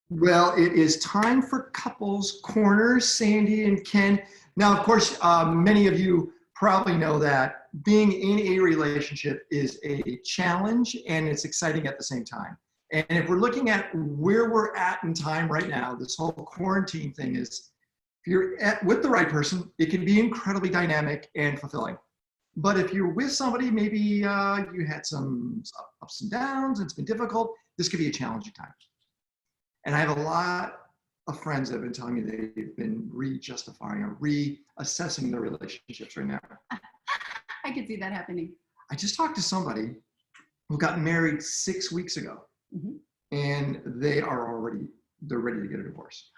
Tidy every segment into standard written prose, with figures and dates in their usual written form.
Well, it is time for Couples Corner, Sandy and Ken. Now, of course, many of you probably know that being in a relationship is a challenge and it's exciting at the same time. And if we're looking at where we're at in time right now, this whole quarantine thing is, if you're with the right person, it can be incredibly dynamic and fulfilling. But if you're with somebody, maybe you had some ups and downs, and it's been difficult, this could be a challenging time. And I have a lot of friends that have been telling me they've been rejustifying or reassessing their relationships right now. I could see that happening. I just talked to somebody who got married 6 weeks ago, and they're ready to get a divorce.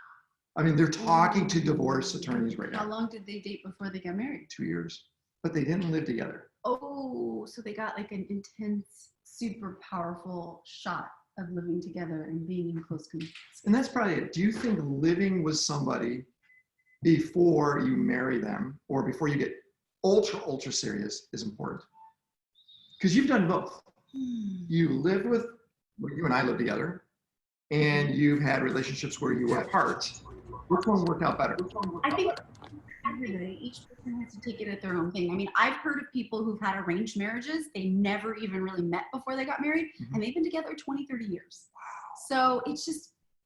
I mean, they're talking to divorce attorneys right now. How long did they date before they got married? 2 years, but they didn't live together. Oh, so they got like an intense, super powerful shot of living together and being in close community. And that's probably it. Do you think living with somebody before you marry them or before you get ultra serious is important? Because you've done both. You lived with, you and I lived together, and you've had relationships where you were apart. Which one worked out better? I think each person has to take it at their own thing. I mean, I've heard of people who've had arranged marriages. They never even really met before they got married, and they've been together 20, 30 years. Wow. So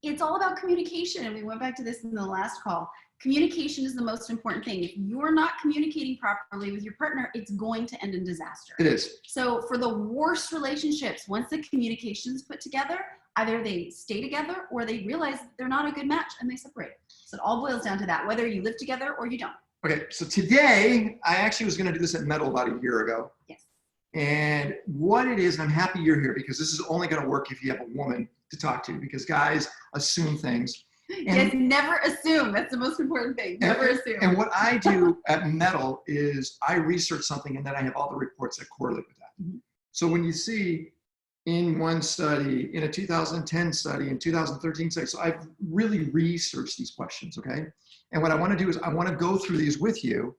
it's all about communication. And we went back to this in the last call. Communication is the most important thing. If you're not communicating properly with your partner, it's going to end in disaster. It is. So for the worst relationships, once the communication is put together, either they stay together or they realize they're not a good match and they separate. So it all boils down to that, whether you live together or you don't. Okay, so today, I actually was gonna do this at Metal about a year ago. Yes. And what it is, and I'm happy you're here because this is only gonna work if you have a woman to talk to, because guys assume things. Yes, never assume. That's the most important thing. Never assume. And what I do at Metal is I research something and then I have all the reports that correlate with that. So when you see in one study, in a 2010 study, in 2013 study, so I've really researched these questions, okay? And what I want to do is I want to go through these with you,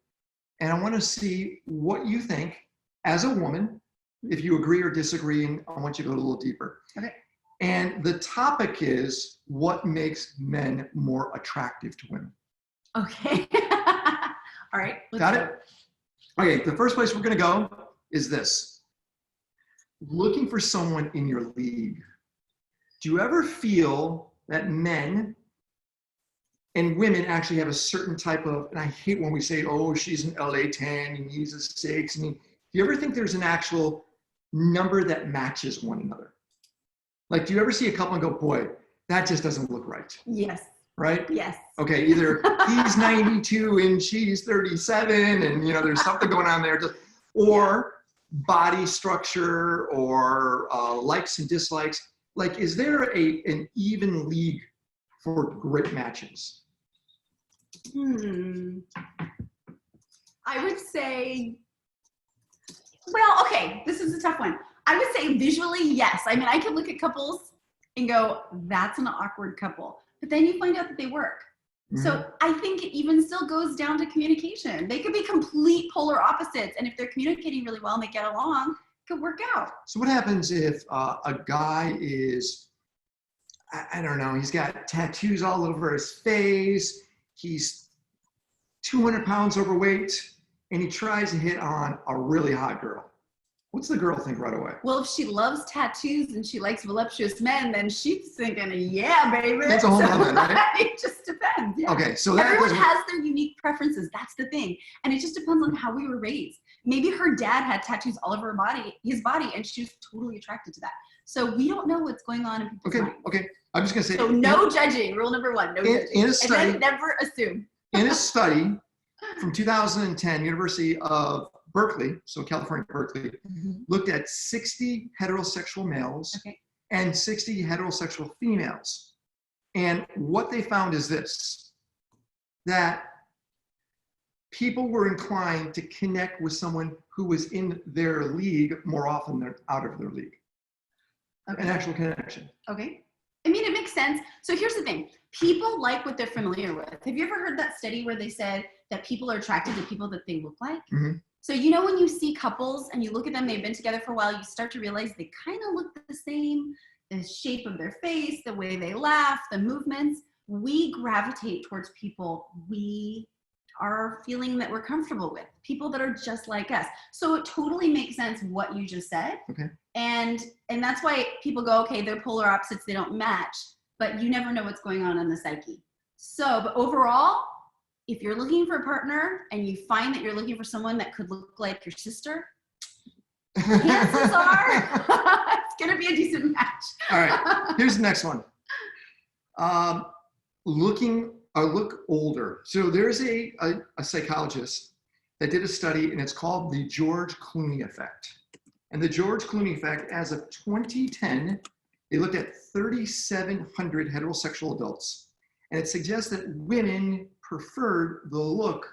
and I want to see what you think as a woman, if you agree or disagree, and I want you to go a little deeper. Okay. And the topic is what makes men more attractive to women. Okay. All right. Got it? Okay, the first place we're going to go is this. Looking for someone in your league. Do you ever feel that men and women actually have a certain type of, and I hate when we say, oh, she's an LA 10 and he's a 6. I mean, do you ever think there's an actual number that matches one another? Like, do you ever see a couple and go, boy, that just doesn't look right? Yes. Right? Yes. Okay, either he's 92 and she's 37 and, you know, there's something going on there. Or body structure or likes and dislikes. Like, is there an even league for great matches? I would say, well, okay, this is a tough one. I would say visually, yes. I mean, I could look at couples and go, that's an awkward couple. But then you find out that they work. So I think it even still goes down to communication. They could be complete polar opposites. And if they're communicating really well and they get along, it could work out. So what happens if a guy is, I don't know, he's got tattoos all over his face, he's 200 pounds overweight, and he tries to hit on a really hot girl? What's the girl think right away? Well, if she loves tattoos and she likes voluptuous men, then she's thinking, yeah, baby. That's a whole other, right? It just depends. Yeah. Okay, so everyone has their unique preferences. That's the thing. And it just depends on how we were raised. Maybe her dad had tattoos all over his body, and she was totally attracted to that. So we don't know what's going on in people's minds. Okay. I'm just going to say. So no judging. Rule number 1, no judging. In a study, and then never assume. In a study from 2010, University of Berkeley, so California, Berkeley, looked at 60 heterosexual males and 60 heterosexual females. And what they found is this, that people were inclined to connect with someone who was in their league more often than out of their league. An actual connection. Okay. I mean, it makes sense. So here's the thing. People like what they're familiar with. Have you ever heard that study where they said that people are attracted to people that they look like? So, you know, when you see couples and you look at them, they've been together for a while, you start to realize they kind of look the same. the shape of their face, the way they laugh, the movements, we gravitate towards people we are feeling that we're comfortable with, people that are just like us. So it totally makes sense what you just said. Okay. And that's why people go, okay, they're polar opposites, they don't match, but you never know what's going on in the psyche. So, but overall, if you're looking for a partner and you find that you're looking for someone that could look like your sister, chances are it's going to be a decent match. All right, here's the next one. Look older. So there's a psychologist that did a study, and it's called the George Clooney effect. And the George Clooney effect, as of 2010, they looked at 3,700 heterosexual adults. And it suggests that women preferred the look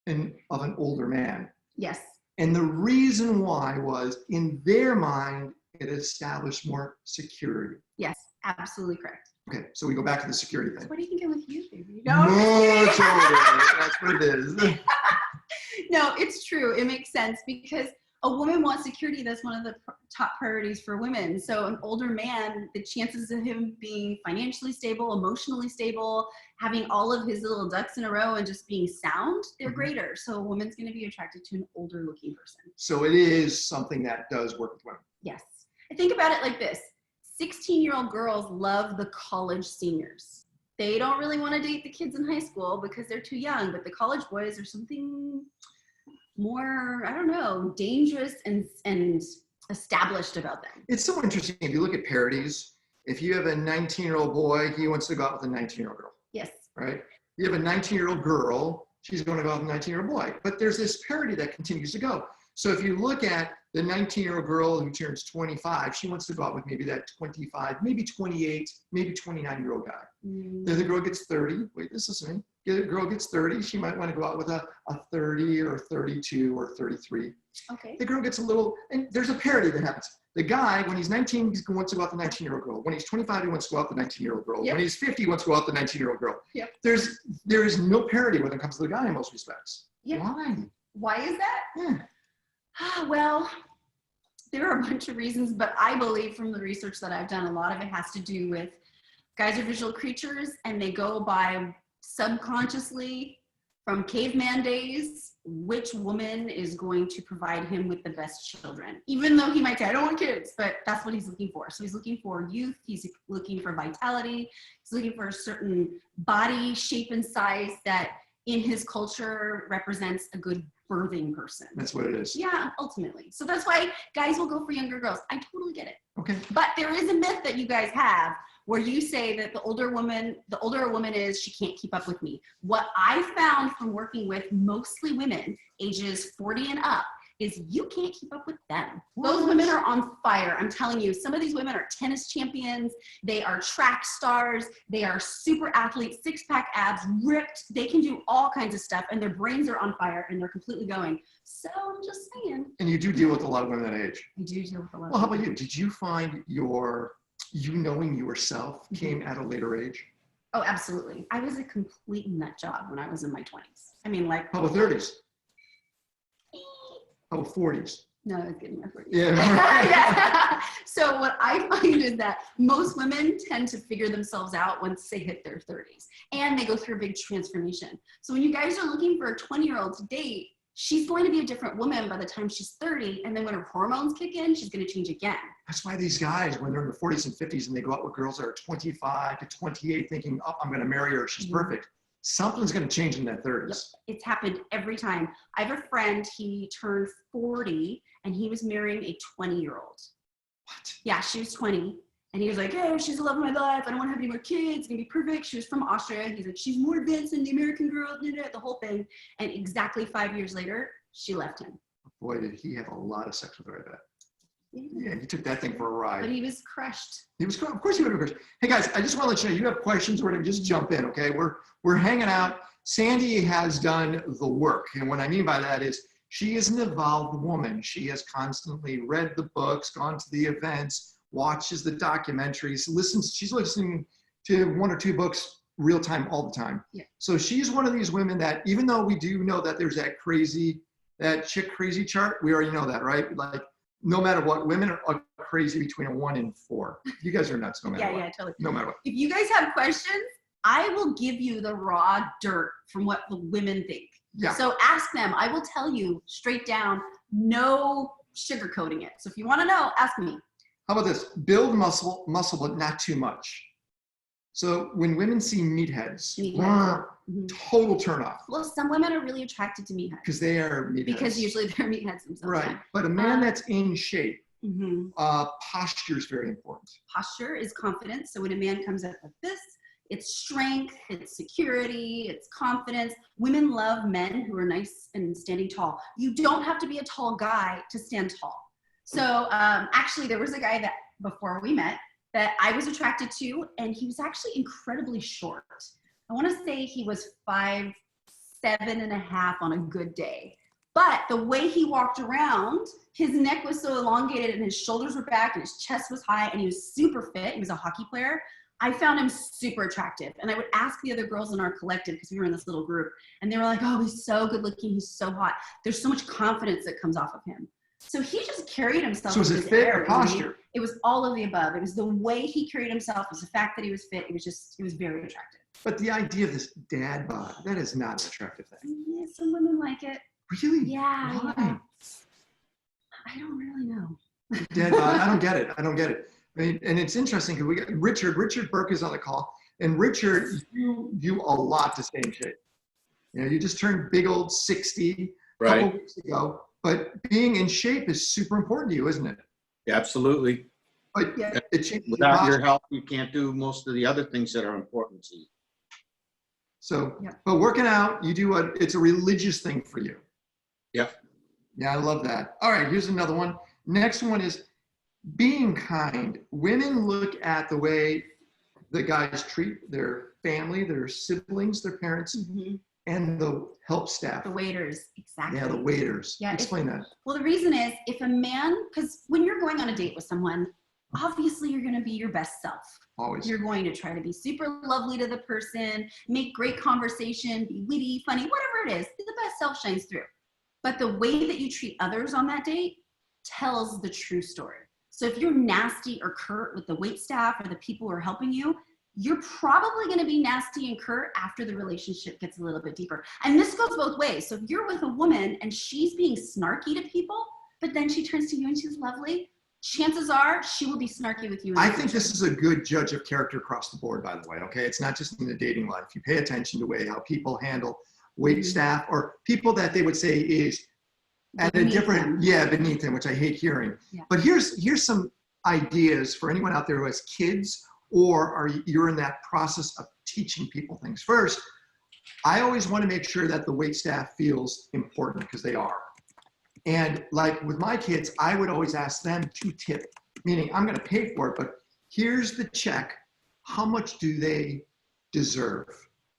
of an older man. Yes. And the reason why was, in their mind, it established more security. Yes, absolutely correct. Okay, so we go back to the security thing. What are you thinking with you, baby? Much older. That's what it is. No, it's true. It makes sense because a woman wants security. That's one of the top priorities for women. So an older man, the chances of him being financially stable, emotionally stable, having all of his little ducks in a row and just being sound, they're greater. So a woman's going to be attracted to an older looking person. So it is something that does work with women. Yes. I think about it like this. 16-year-old girls love the college seniors. They don't really want to date the kids in high school because they're too young, but the college boys are something more, I don't know, dangerous and established about them. It's so interesting. If you look at parodies, if you have a 19-year-old boy, he wants to go out with a 19-year-old girl. Yes. Right? You have a 19-year-old girl, she's going to go out with a 19-year-old boy. But there's this parody that continues to go. So if you look at the 19-year-old girl who turns 25, she wants to go out with maybe that 25, maybe 28, maybe 29-year-old guy. Then the girl gets 30. Wait, this is me. The girl gets 30. She might want to go out with a 30 or 32 or 33. Okay. The girl gets a little, and there's a parody that happens. The guy, when he's 19, he wants to go out with the 19-year-old girl. When he's 25, he wants to go out with the 19-year-old girl. Yep. When he's 50, he wants to go out with the 19-year-old girl. Yep. There is no parody when it comes to the guy in most respects. Yep. Why? Why is that? Yeah. Well, there are a bunch of reasons, but I believe from the research that I've done, a lot of it has to do with guys are visual creatures and they go by subconsciously from caveman days, which woman is going to provide him with the best children, even though he might say, I don't want kids, but that's what he's looking for. So he's looking for youth. He's looking for vitality. He's looking for a certain body shape and size that in his culture represents a good birthing person. That's what it is. Yeah, ultimately. So that's why guys will go for younger girls. I totally get it. Okay. But there is a myth that you guys have where you say that the older a woman is, she can't keep up with me. What I found from working with mostly women ages 40 and up is you can't keep up with them. Those women are on fire. I'm telling you, some of these women are tennis champions. They are track stars. They are super athletes, six-pack abs, ripped. They can do all kinds of stuff and their brains are on fire and they're completely going. So I'm just saying. And you do deal with a lot of women that age. I do deal with a lot. Well, how about you? Did you find you knowing yourself came at a later age? Oh, absolutely. I was a complete nut job when I was in my 20s. I mean, like. How about 30s? How about 40s? No, I was getting my 40s. Yeah. Yeah. So what I find is that most women tend to figure themselves out once they hit their 30s. And they go through a big transformation. So when you guys are looking for a 20-year-old to date, she's going to be a different woman by the time she's 30. And then when her hormones kick in, she's going to change again. That's why these guys, when they're in their 40s and 50s and they go out with girls that are 25 to 28 thinking, oh, I'm going to marry her, she's perfect. Something's going to change in that 30s. Yep. It's happened every time. I have a friend, he turned 40 and he was marrying a 20-year-old. What? Yeah, she was 20. And he was like, hey, she's the love of my life. I don't want to have any more kids. It's going to be perfect. She was from Austria. He's like, she's more advanced than the American girl, the whole thing. And exactly 5 years later, she left him. Boy, did he have a lot of sex with her, I bet. Yeah, he took that thing for a ride. But he was crushed. He was, of course he would have been crushed. Hey guys, I just want to let you know, you have questions, we're going to just jump in, okay? We're hanging out. Sandy has done the work. And what I mean by that is she is an evolved woman. She has constantly read the books, gone to the events, watches the documentaries, she's listening to 1 or 2 books real time all the time. Yeah. So she's one of these women that, even though we do know that there's that chick crazy chart, we already know that, right? Like no matter what, women are crazy between a 1 and 4. You guys are nuts no matter what. Yeah, totally. No matter what. If you guys have questions, I will give you the raw dirt from what the women think. Yeah. So ask them. I will tell you straight down, no sugarcoating it. So if you want to know, ask me. How about this? Build muscle, but not too much. So when women see meatheads, total turn off. Well, some women are really attracted to meatheads. Because they are meatheads. Because usually they're meatheads themselves. Right. But a man that's in shape, posture is very important. Posture is confidence. So when a man comes up like this, it's strength, it's security, it's confidence. Women love men who are nice and standing tall. You don't have to be a tall guy to stand tall. So actually, there was a guy that before we met that I was attracted to, and he was actually incredibly short. I want to say he was 5'7.5" on a good day. But the way he walked around, his neck was so elongated and his shoulders were back and his chest was high and he was super fit. He was a hockey player. I found him super attractive. And I would ask the other girls in our collective, because we were in this little group, and they were like, oh, he's so good looking. He's so hot. There's so much confidence that comes off of him. So he just carried himself. So was it fit or posture? It was all of the above. It was the way he carried himself. It was the fact that he was fit. It was very attractive. But the idea of this dad bod, that is not an attractive thing. Yeah, some women like it. Really? Yeah. Why? Yeah. I don't really know. Dad bod, I don't get it. I mean, and it's interesting because we got Richard Burke is on the call, and Richard, you do a lot to stay in shape. You know, you just turned big old 60 a couple weeks ago, but being in shape is super important to you, isn't it? Yeah, absolutely. But it changes. Without your health, you can't do most of the other things that are important to you. So, but working out, it's a religious thing for you. Yeah. Yeah, I love that. All right, here's another one. Next one is being kind. Women look at the way the guys treat their family, their siblings, their parents, and the help staff. The waiters, exactly. Yeah, the waiters. Yeah, explain that. Well, the reason is if a man, because when you're going on a date with someone, obviously you're going to be your best self. Always. You're going to try to be super lovely to the person, make great conversation, be witty, funny, whatever it is. The best self shines through. But the way that you treat others on that date tells the true story. So if you're nasty or curt with the waitstaff or the people who are helping you, you're probably going to be nasty and curt after the relationship gets a little bit deeper. And this goes both ways. So if you're with a woman and she's being snarky to people, but then she turns to you and she's lovely, chances are she will be snarky with you. I think this is a good judge of character across the board, by the way. Okay, it's not just in the dating life. You pay attention to the way how people handle wait staff or people that they would say is at a different, beneath them, which I hate hearing. Yeah. But here's some ideas for anyone out there who has kids or you're in that process of teaching people things. First, I always want to make sure that the wait staff feels important because they are. And like with my kids, I would always ask them to tip, meaning I'm going to pay for it, but here's the check. How much do they deserve?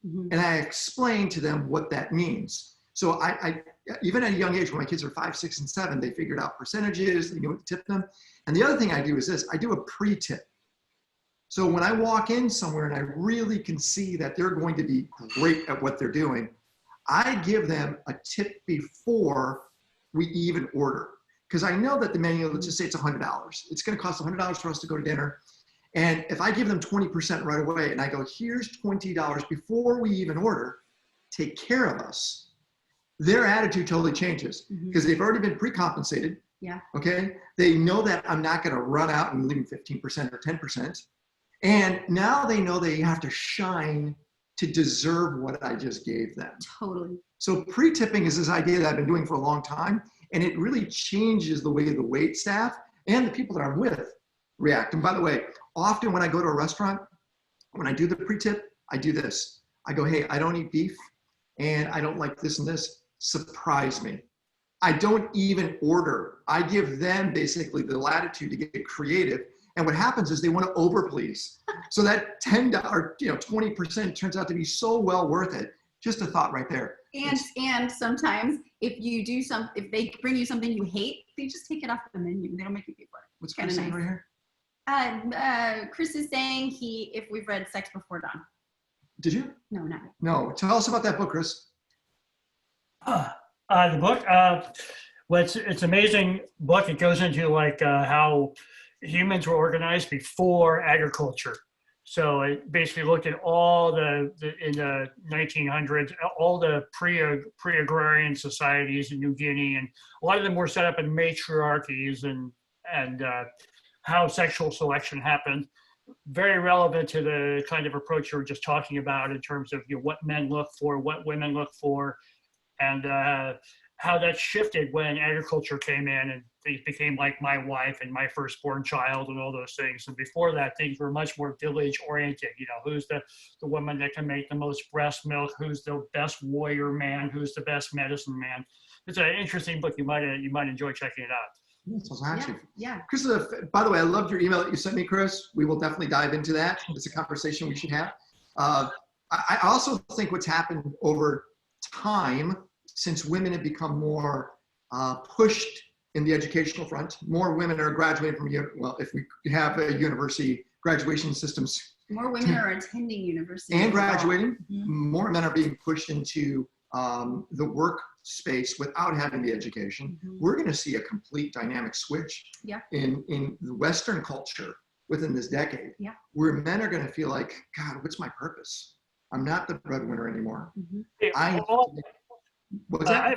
And I explain to them what that means. So I even at a young age, when my kids are 5, 6, and 7, they figured out percentages, they knew what to tip them. And the other thing I do is this, I do a pre-tip. So when I walk in somewhere and I really can see that they're going to be great at what they're doing, I give them a tip before we even order. Because I know that the menu, let's just say it's $100. It's going to cost $100 for us to go to dinner. And if I give them 20% right away and I go, here's $20 before we even order, take care of us, their attitude totally changes because they've already been pre-compensated. Yeah. Okay. They know that I'm not going to run out and leave 15% or 10%. And now they know they have to shine to deserve what I just gave them. Totally. So pre-tipping is this idea that I've been doing for a long time. And it really changes the way the wait staff and the people that I'm with react. And by the way, often when I go to a restaurant, when I do the pre-tip, I do this. I go, hey, I don't eat beef and I don't like this and this. Surprise me. I don't even order. I give them basically the latitude to get creative. And what happens is they want to overplease. So that $10, 20% turns out to be so well worth it. Just a thought right there. And sometimes if they bring you something you hate, they just take it off the menu. They don't make you pay for it. What's Chris saying right here? Chris is saying if we've read Sex Before Dawn. Did you? No, not. No. Tell us about that book, Chris. The book. Well, it's amazing book. It goes into like how humans were organized before agriculture. So it basically looked at all the in the 1900s, all the pre-agrarian societies in New Guinea, and a lot of them were set up in matriarchies and how sexual selection happened. Very relevant to the kind of approach you were just talking about in terms of what men look for, what women look for, and how that shifted when agriculture came in and they became like my wife and my firstborn child and all those things. And before that, things were much more village oriented. Who's the woman that can make the most breast milk? Who's the best warrior man? Who's the best medicine man? It's an interesting book. You might enjoy checking it out. So actually, Yeah. Chris, by the way, I loved your email that you sent me, Chris. We will definitely dive into that. It's a conversation we should have. I also think what's happened over time, since women have become more pushed in the educational front, more women are graduating from, if we have a university graduation systems. More women are attending university. And graduating, Mm-hmm. more men are being pushed into the workspace without having the education. Mm-hmm. We're going to see a complete dynamic switch in the Western culture within this decade, where men are going to feel like, God, what's my purpose? I'm not the breadwinner anymore. Mm-hmm. What's that? I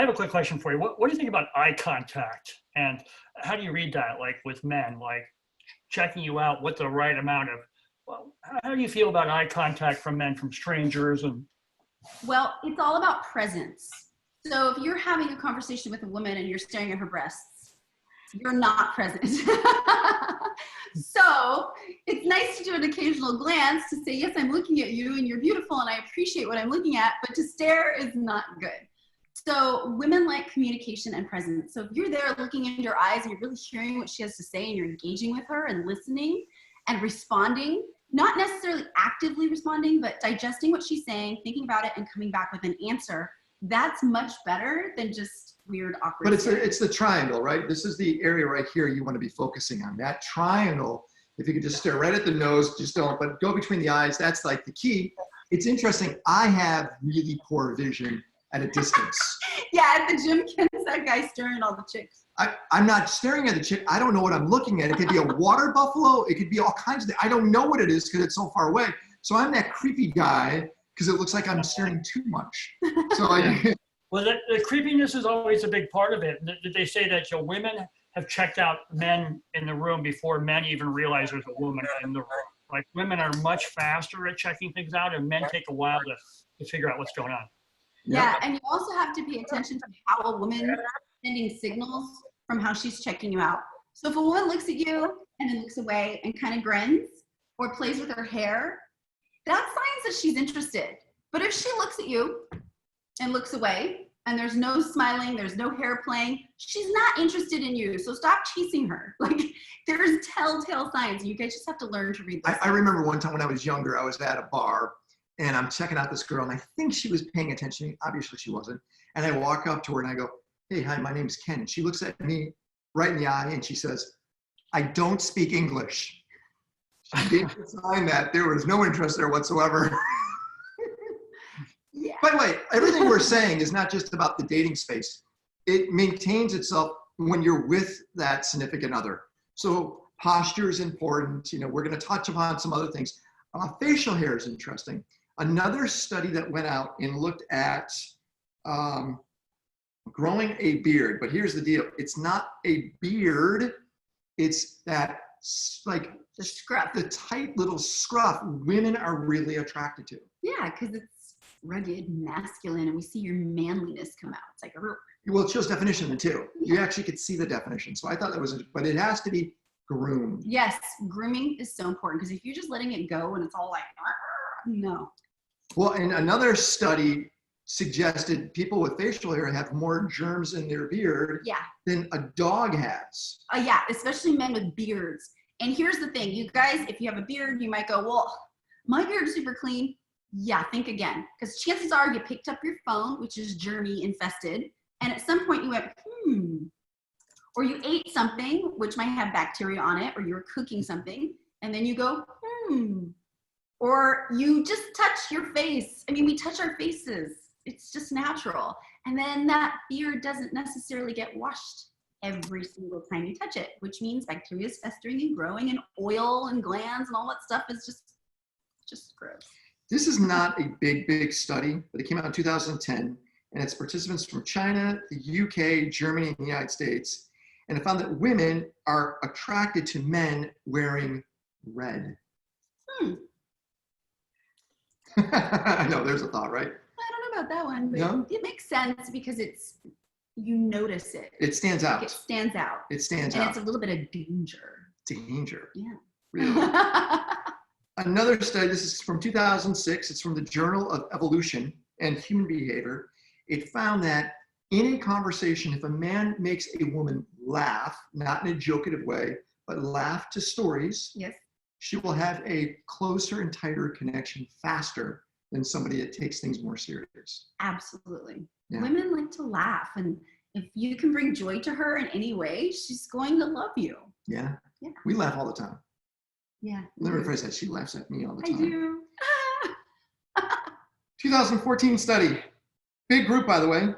have a quick question for you. What do you think about eye contact, and how do you read that, like with men, like checking you out, what the right amount of, how do you feel about eye contact from men, from strangers? And Well, it's all about presence. So if you're having a conversation with a woman and you're staring at her breasts, you're not present. So it's nice to do an occasional glance to say, yes, I'm looking at you and you're beautiful and I appreciate what I'm looking at, but to stare is not good. So women like communication and presence. So if you're there looking into her eyes and you're really hearing what she has to say and you're engaging with her and listening and responding, not necessarily actively responding, but digesting what she's saying, thinking about it and coming back with an answer, that's much better than just weird, awkward. But it's the triangle, right? This is the area right here you want to be focusing on. That triangle, if you could just stare right at the nose, just don't, but go between the eyes, that's like the key. It's interesting. I have really poor vision at a distance. Yeah, at the gym, Ken's that guy staring at all the chicks. I'm not staring at the chick. I don't know what I'm looking at. It could be a water buffalo. It could be all kinds of things. I don't know what it is because it's so far away. So I'm that creepy guy because it looks like I'm staring too much. So well, the creepiness is always a big part of it. Did they say that women have checked out men in the room before men even realize there's a woman in the room? Like women are much faster at checking things out, and men take a while to figure out what's going on. Yeah, and you also have to pay attention to how a woman is sending signals from how she's checking you out. So if a woman looks at you and then looks away and kind of grins or plays with her hair, that's signs that she's interested. But if she looks at you and looks away and there's no smiling, there's no hair playing, she's not interested in you. So stop chasing her. Like there's telltale signs. You guys just have to learn to read this. I remember one time when I was younger, I was at a bar and I'm checking out this girl and I think she was paying attention. Obviously she wasn't. And I walk up to her and I go, hey, hi, my name's Ken. And she looks at me right in the eye and she says, I don't speak English. She gave me a sign that there was no interest there whatsoever. Yeah. By the way, everything we're saying is not just about the dating space. It maintains itself when you're with that significant other. So posture is important. We're going to touch upon some other things. Facial hair is interesting. Another study that went out and looked at growing a beard, but here's the deal. It's not a beard. It's that like the scruff. The tight little scruff women are really attracted to. Yeah, because it's rugged, masculine, and we see your manliness come out. It's like a well, it shows definition too. Yeah. You actually could see the definition. So I thought that was, but it has to be groomed. Yes, grooming is so important because if you're just letting it go and it's all like, no. Well, and another study suggested people with facial hair have more germs in their beard than a dog has. Yeah, especially men with beards. And here's the thing, you guys, if you have a beard, you might go, well, my beard's super clean. Yeah, think again. Because chances are you picked up your phone, which is germy infested, and at some point you went, or you ate something, which might have bacteria on it, or you were cooking something, and then you go, or you just touch your face. I mean, we touch our faces. It's just natural. And then that beard doesn't necessarily get washed every single time you touch it, which means bacteria is festering and growing, and oil and glands and all that stuff is just gross. This is not a big study, but it came out in 2010, and it's participants from China, the UK, Germany, and the United States. And it found that women are attracted to men wearing red. I know, there's a thought, right? I don't know about that one, but No? it makes sense because you notice it. It stands out. It stands out. It stands and out. it's a little bit of danger. Danger. Yeah. Really. Another study, this is from 2006, it's from the Journal of Evolution and Human Behavior. It found that in a conversation, if a man makes a woman laugh, not in a jokative way, but laugh to stories, Yes. she will have a closer and tighter connection faster than somebody that takes things more serious. Absolutely. Yeah. Women like to laugh, and if you can bring joy to her in any way, she's going to love you. Yeah? Yeah. We laugh all the time. Yeah. Let me rephrase that. She laughs at me all the I time. do. 2014 study. Big group, by the way.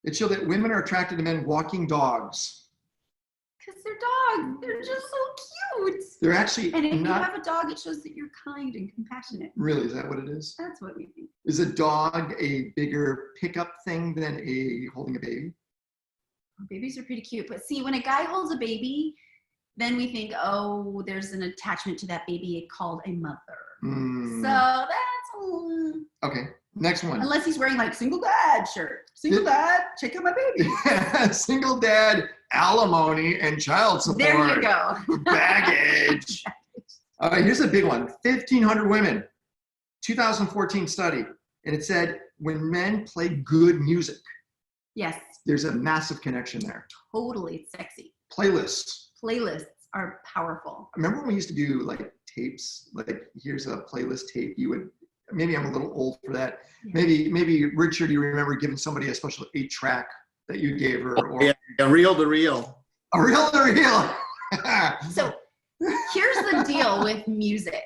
It showed that women are attracted to men walking dogs. Because they're dogs. They're just so cute. They're actually And if you not have a dog, it shows that you're kind and compassionate. really, is that what it is? That's what we think. Is a dog a bigger pickup thing than holding a baby? Babies are pretty cute. But see, when a guy holds a baby, then we think, oh, there's an attachment to that baby called a mother. Hmm. So that's Okay, next one. unless he's wearing like single dad shirt. Single dad, check out my baby. Single dad, alimony, and child support. There you go. Baggage. All right, here's a big one. 1,500 women, 2014 study. And it said, when men play good music, Yes, there's a massive connection there. totally. It's sexy. Playlists. Playlists are powerful. Remember when we used to do like tapes? Like, here's a playlist tape. You would, maybe I'm a little old for that. Yeah. Maybe Richard, you remember giving somebody a special 8-track that you gave her, or Yeah, reel to reel. a reel to reel. So here's the deal with music.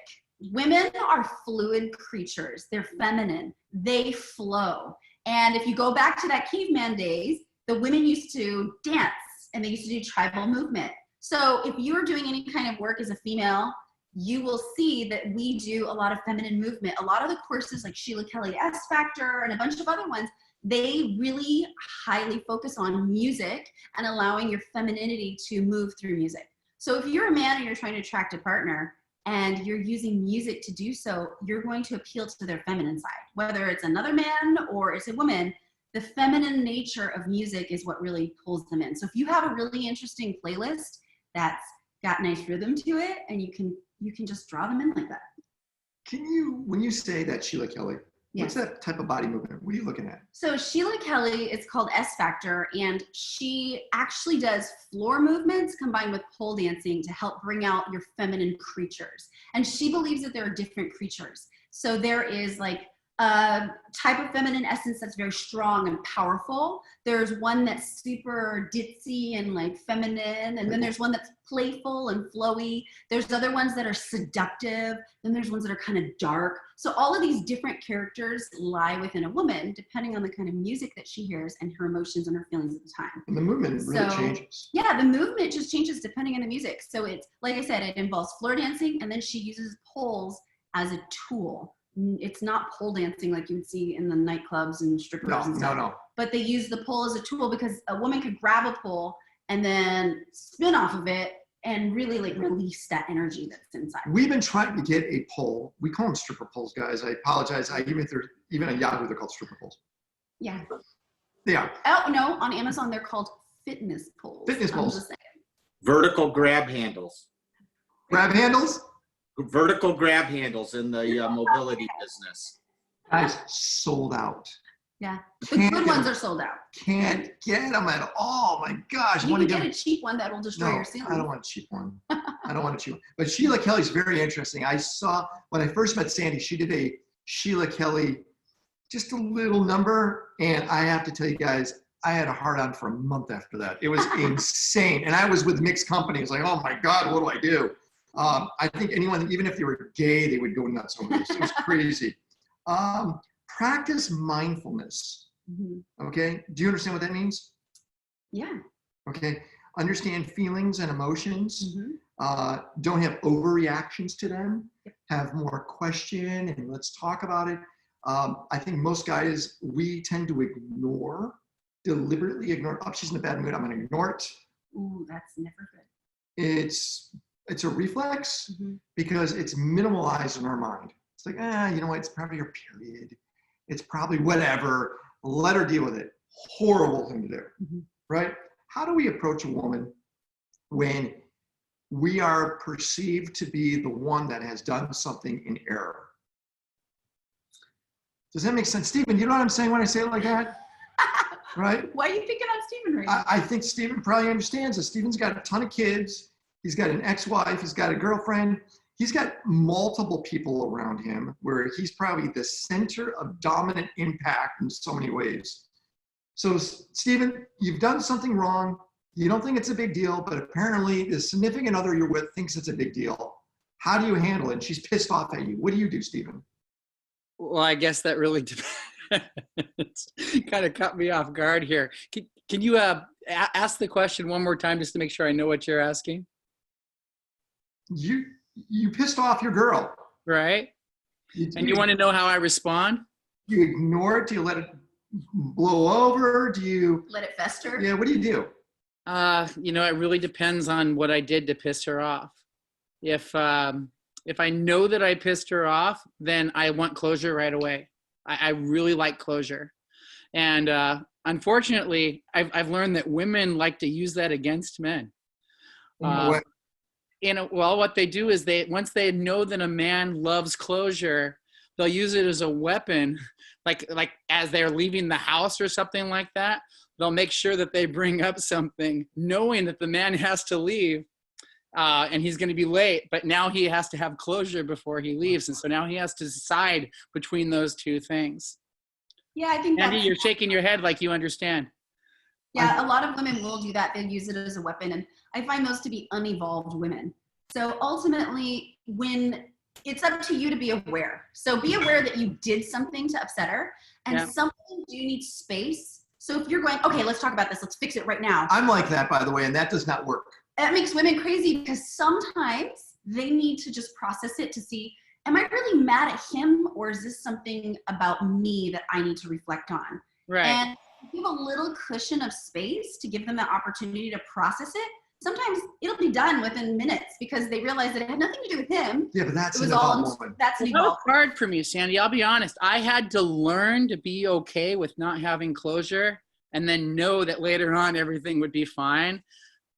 Women are fluid creatures. They're feminine. They flow. And if you go back to that caveman days, the women used to dance and they used to do tribal movement. So if you're doing any kind of work as a female, you will see that we do a lot of feminine movement. A lot of the courses like Sheila Kelly S Factor and a bunch of other ones, they really highly focus on music and allowing your femininity to move through music. So if you're a man and you're trying to attract a partner and you're using music to do so, you're going to appeal to their feminine side. Whether it's another man or it's a woman, the feminine nature of music is what really pulls them in. So if you have a really interesting playlist that's got nice rhythm to it, and you can just draw them in like that. Can you, when you say that Sheila Kelly, what's Yes. that type of body movement? What are you looking at? So Sheila Kelly, it's called S Factor, and she actually does floor movements combined with pole dancing to help bring out your feminine creatures. And she believes that there are different creatures. So there is like a type of feminine essence that's very strong and powerful. There's one that's super ditzy and like feminine, and then there's one that's playful and flowy. There's other ones that are seductive. Then there's ones that are kind of dark. So all of these different characters lie within a woman, depending on the kind of music that she hears and her emotions and her feelings at the time. And the movement really So- changes. Yeah, the movement just changes depending on the music. So it's, like I said, it involves floor dancing, and then she uses poles as a tool. It's not pole dancing like you would see in the nightclubs and strippers and stuff. No. But they use the pole as a tool because a woman could grab a pole and then spin off of it and really like release that energy that's inside. We've been trying to get a pole. We call them stripper poles, guys. I apologize. Even on Yahoo, they're called stripper poles. Yeah. They are. Oh, no, on Amazon, they're called fitness poles. Fitness I'm poles. just saying. Vertical grab handles. Grab handles? Vertical grab handles in the mobility business. Guys, sold out. Yeah. The Can't good get ones them. are sold out. Can't get them at all. My gosh. I You want can to get get a cheap one that will destroy No, your ceiling. I don't want a cheap one. I don't want a cheap one. But Sheila Kelly's very interesting. I saw, when I first met Sandy, she did a Sheila Kelly, just a little number. And I have to tell you guys, I had a hard on for a month after that. It was insane. And I was with mixed company. It's like, oh my God, what do I do? I think anyone, even if they were gay, they would go nuts over this. It was crazy. Practice mindfulness. Mhm. Okay. Do you understand what that means? Yeah. Okay. Understand feelings and emotions. Mhm. Don't have overreactions to them. Yep. Have more question and let's talk about it. I think most guys, we tend to deliberately ignore. Oh, she's in a bad mood. I'm going to ignore it. Ooh, that's never good. It's a reflex Mhm. because it's minimalized in our mind. It's like, you know what? It's probably your period. It's probably whatever. Let her deal with it. Horrible thing to do, Mhm. right? How do we approach a woman when we are perceived to be the one that has done something in error? Does that make sense? Stephen, you know what I'm saying when I say it like that? Right? Why are you picking on Stephen right now? I think Stephen probably understands this. Stephen's got a ton of kids. He's got an ex-wife. He's got a girlfriend. He's got multiple people around him where he's probably the center of dominant impact in so many ways. So, Stephen, you've done something wrong. You don't think it's a big deal, but apparently the significant other you're with thinks it's a big deal. How do you handle it? She's pissed off at you. What do you do, Stephen? Well, I guess that really depends. Kind of caught me off guard here. Can you ask the question one more time just to make sure I know what you're asking? You pissed off your girl. Right? And you want to know how I respond? You ignore it? Do you let it blow over? Do you Let it fester? Yeah, what do you do? It really depends on what I did to piss her off. If I know that I pissed her off, then I want closure right away. I really like closure. And unfortunately, I've learned that women like to use that against men. What they do is once they know that a man loves closure, they'll use it as a weapon, like as they're leaving the house or something like that. They'll make sure that they bring up something, knowing that the man has to leave. And he's going to be late, but now he has to have closure before he leaves. And so now he has to decide between those two things. Yeah, I think Andy, you're shaking your head like you understand. Yeah, a lot of women will do that. They use it as a weapon. And I find those to be unevolved women. So ultimately, when it's up to you to be aware. So be aware that you did something to upset her. And some women do need space. So if you're going, okay, let's talk about this. Let's fix it right now. I'm like that, by the way, and that does not work. That makes women crazy because sometimes they need to just process it to see, am I really mad at him or is this something about me that I need to reflect on? Right. And give a little cushion of space to give them the opportunity to process it. Sometimes it'll be done within minutes because they realize that it had nothing to do with him. Yeah, but that's it was an all evolved woman. that's an That was evolved. hard for me, Sandy. I'll be honest. I had to learn to be okay with not having closure and then know that later on everything would be fine.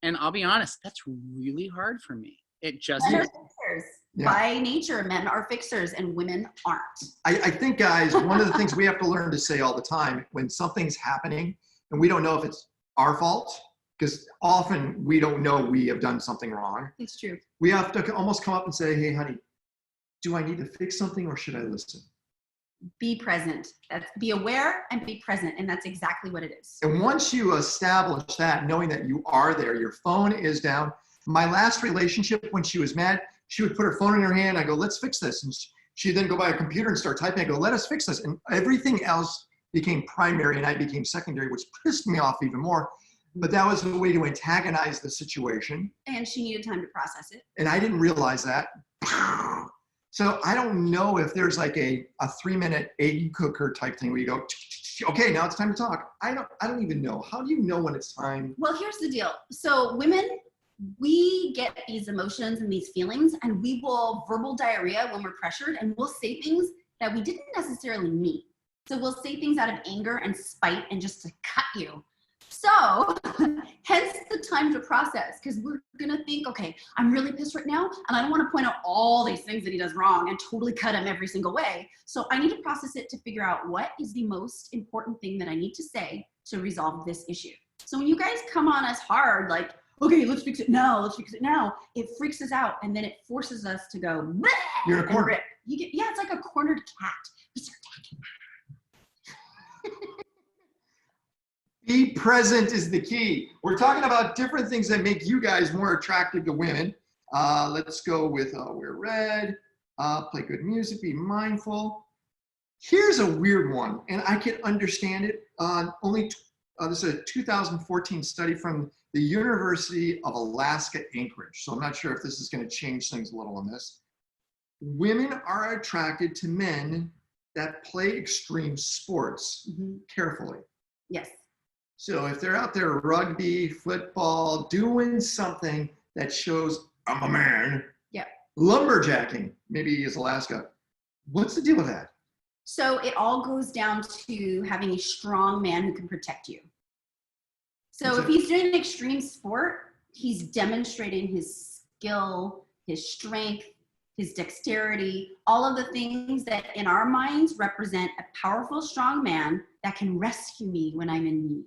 And I'll be honest, that's really hard for me. It just Men are is. fixers. Yeah. By nature, men are fixers and women aren't. I think, guys, one of the things we have to learn to say all the time when something's happening and we don't know if it's our fault, because often we don't know we have done something wrong. It's true. We have to almost come up and say, hey, honey, do I need to fix something or should I listen? Be present. Be aware and be present. And that's exactly what it is. And once you establish that, knowing that you are there, your phone is down. My last relationship, when she was mad, she would put her phone in her hand. I go, let's fix this. And she'd then go by a computer and start typing. I go, let us fix this. And everything else became primary and I became secondary, which pissed me off even more. But that was a way to antagonize the situation. And she needed time to process it. And I didn't realize that. So I don't know if there's like a 3-minute egg cooker type thing where you go, okay, now it's time to talk. I don't even know. How do you know when it's time? Well, here's the deal. So women, we get these emotions and these feelings and we will verbal diarrhea when we're pressured and we'll say things that we didn't necessarily mean. So we'll say things out of anger and spite and just to cut you. So hence the time to process, because we're going to think, okay, I'm really pissed right now and I don't want to point out all these things that he does wrong and totally cut him every single way. So I need to process it to figure out what is the most important thing that I need to say to resolve this issue. So when you guys come on us hard, like, okay, let's fix it now, it freaks us out and then it forces us to go, you're in a corner. Rip. It's like a cornered cat. We start attacking. Be present is the key. We're talking about different things that make you guys more attractive to women. Let's go with wear red, play good music, be mindful. Here's a weird one, and I can understand it. This is a 2014 study from the University of Alaska Anchorage. So I'm not sure if this is going to change things a little on this. Women are attracted to men that play extreme sports carefully. Yes. So if they're out there rugby, football, doing something that shows I'm a man. Yeah. Lumberjacking, maybe is Alaska. What's the deal with that? So it all goes down to having a strong man who can protect you. So if he's doing an extreme sport, he's demonstrating his skill, his strength, his dexterity, all of the things that in our minds represent a powerful, strong man that can rescue me when I'm in need.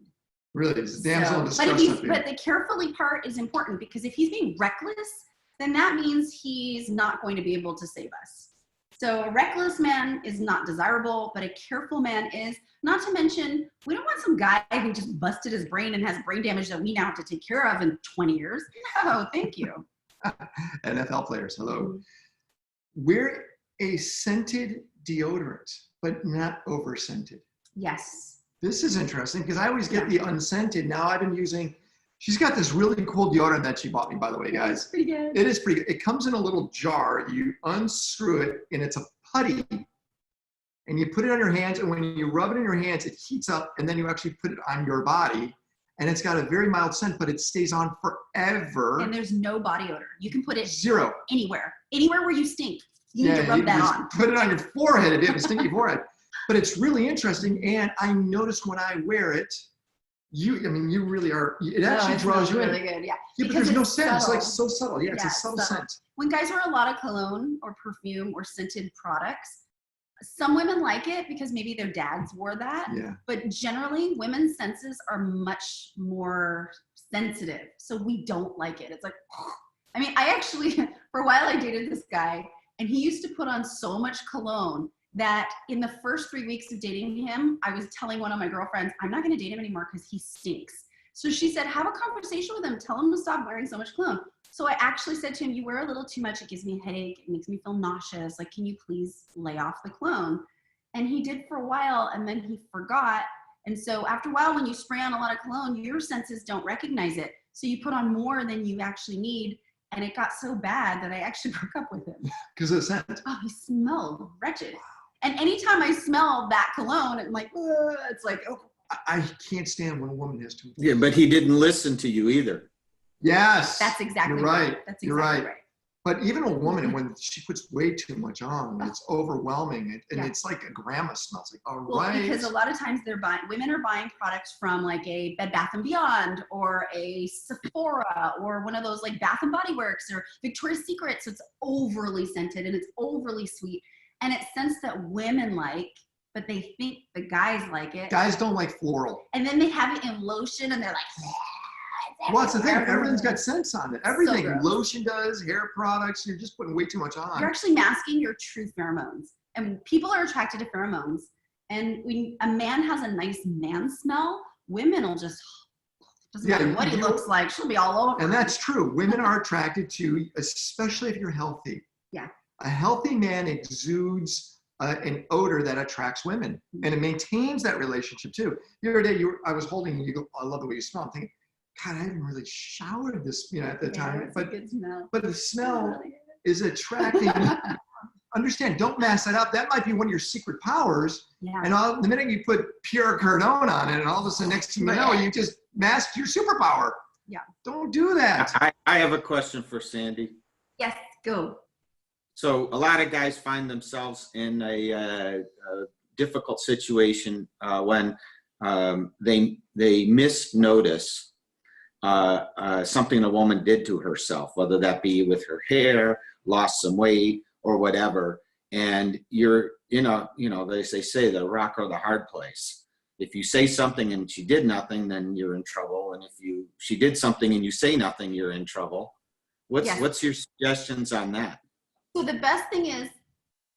Really, it's damsel in But, distress. but the carefully part is important, because if he's being reckless, then that means he's not going to be able to save us. So a reckless man is not desirable, but a careful man is. Not to mention, we don't want some guy who just busted his brain and has brain damage that we now have to take care of in 20 years. No, thank you. NFL players, hello. Wear a scented deodorant, but not over scented. Yes. This is interesting because I always get the unscented. Now I've been using, she's got this really cool deodorant that she bought me, by the way, guys. It's pretty good. It is pretty good. It comes in a little jar. You unscrew it, and it's a putty. And you put it on your hands, and when you rub it in your hands, it heats up, and then you actually put it on your body. And it's got a very mild scent, but it stays on forever. And there's no body odor. You can put it Zero. anywhere where you stink. You need to rub you that just on. put it on your forehead if you have a stinky forehead. But it's really interesting, and I notice when I wear it, you really are, it actually draws you in. Really good, yeah. Yeah, but Because there's no it's scent. It's like subtle. so subtle. Yeah, it's a Yeah, subtle subtle. scent. When guys wear a lot of cologne or perfume or scented products, some women like it because maybe their dads wore that. Yeah. But generally, women's senses are much more sensitive. So we don't like it. It's like, I mean, I actually, for a while I dated this guy, and he used to put on so much cologne that in the first 3 weeks of dating him, I was telling one of my girlfriends, I'm not going to date him anymore because he stinks. So she said, have a conversation with him. Tell him to stop wearing so much cologne. So I actually said to him, you wear a little too much. It gives me a headache. It makes me feel nauseous. Like, can you please lay off the cologne? And he did for a while, and then he forgot. And so after a while, when you spray on a lot of cologne, your senses don't recognize it. So you put on more than you actually need. And it got so bad that I actually broke up with him. Because of the scent. Oh, he smelled wretched. And anytime I smell that cologne, I'm like, ugh, it's like, oh. I can't stand when a woman has too much. Yeah, but he didn't listen to you either. Yes. That's exactly You're right. That's You're exactly right. right. But even a woman, when she puts way too much on, it's overwhelming. And Yeah. it's like a grandma smells. Like, all Well, right. because a lot of times women are buying products from like a Bed Bath & Beyond or a Sephora or one of those like Bath & Body Works or Victoria's Secret. So it's overly scented and it's overly sweet. And it's scents that women like, but they think the guys like it. Guys don't like floral. And then they have it in lotion and they're like, Well, that's the thing. everywhere. Everything's got scents on it. Everything. gross. Lotion does, hair products. You're just putting way too much on. You're actually masking your true pheromones. And people are attracted to pheromones. And when a man has a nice man smell, women will just, doesn't matter what he looks like, she'll be all over. And that's true. Women are attracted to, especially if you're healthy. Yeah. A healthy man exudes an odor that attracts women, and it maintains that relationship too. The other day, I was holding you. You go, I love the way you smell. I'm thinking, God, I haven't really showered this, at the time. It's a good smell. But the smell is attracting. Understand? Don't mess that up. That might be one of your secret powers. Yeah. And the minute you put pure cardone on it, and all of a sudden, next thing you know, you just masked your superpower. Yeah. Don't do that. I have a question for Sandy. Yes, go. So a lot of guys find themselves in a difficult situation when they misnotice something a woman did to herself, whether that be with her hair, lost some weight, or whatever. And you're, they say the rock or the hard place. If you say something and she did nothing, then you're in trouble. And if she did something and you say nothing, you're in trouble. What's your suggestions on that? So the best thing is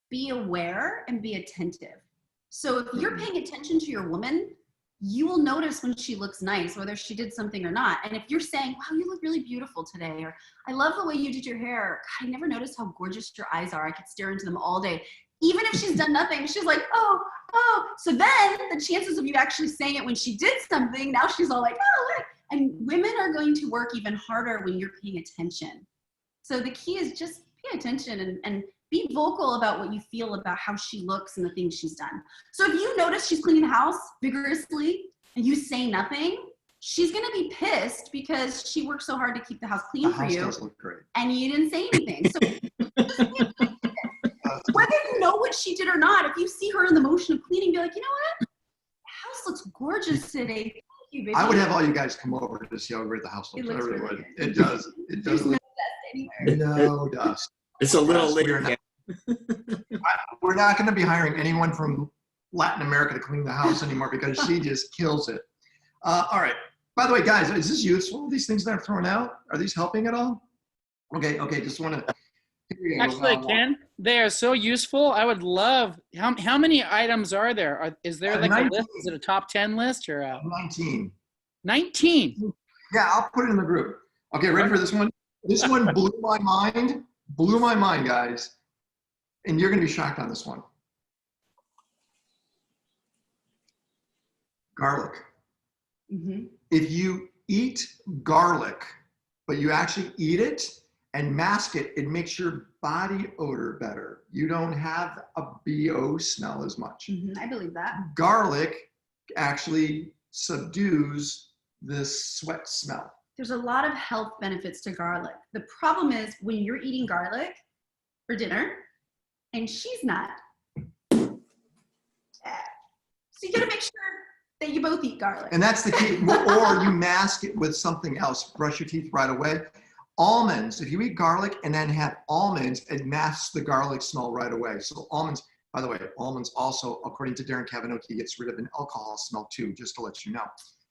be aware and be attentive. So if you're paying attention to your woman, you will notice when she looks nice, whether she did something or not. And if you're saying, wow, you look really beautiful today, or I love the way you did your hair. God, I never noticed how gorgeous your eyes are. I could stare into them all day. Even if she's done nothing, she's like, oh. So then the chances of you actually saying it when she did something, now she's all like, oh, look. And women are going to work even harder when you're paying attention. So the key is just pay attention and be vocal about what you feel about how she looks and the things she's done. So if you notice she's cleaning the house vigorously and you say nothing, she's going to be pissed because she worked so hard to keep the house clean for you. The house does look great. And you didn't say anything. So just be attentive. Whether you know what she did or not, if you see her in the motion of cleaning, be like, you know what? The house looks gorgeous today. Thank you, baby. I would have all you guys come over to see how great the house looks. It looks I really really would. good. It does. It does. There's no Look, dust anywhere. no dust. It's a little Yes, late. We're not going to be hiring anyone from Latin America to clean the house anymore because she just kills it. All right. By the way, guys, is this useful? These things that I'm throwing out, are these helping at all? Okay. Just want to. Actually, Ken, they are so useful. I would love. How many items are there? Is there like 19. a list? Is it a top 10 list or 19. 19? Yeah, I'll put it in the group. Okay, ready for this one? This one blew my mind. Blew my mind, guys. And you're going to be shocked on this one. Garlic. Mm-hmm. If you eat garlic, but you actually eat it and mask it, it makes your body odor better. You don't have a BO smell as much. Mm-hmm. I believe that. Garlic actually subdues this sweat smell. There's a lot of health benefits to garlic. The problem is when you're eating garlic for dinner and she's not. So you gotta make sure that you both eat garlic. And that's the key. Or you mask it with something else. Brush your teeth right away. Almonds, if you eat garlic and then have almonds, it masks the garlic smell right away. So almonds, by the way, almonds also, according to Darren Kavanaugh, gets rid of an alcohol smell too, just to let you know.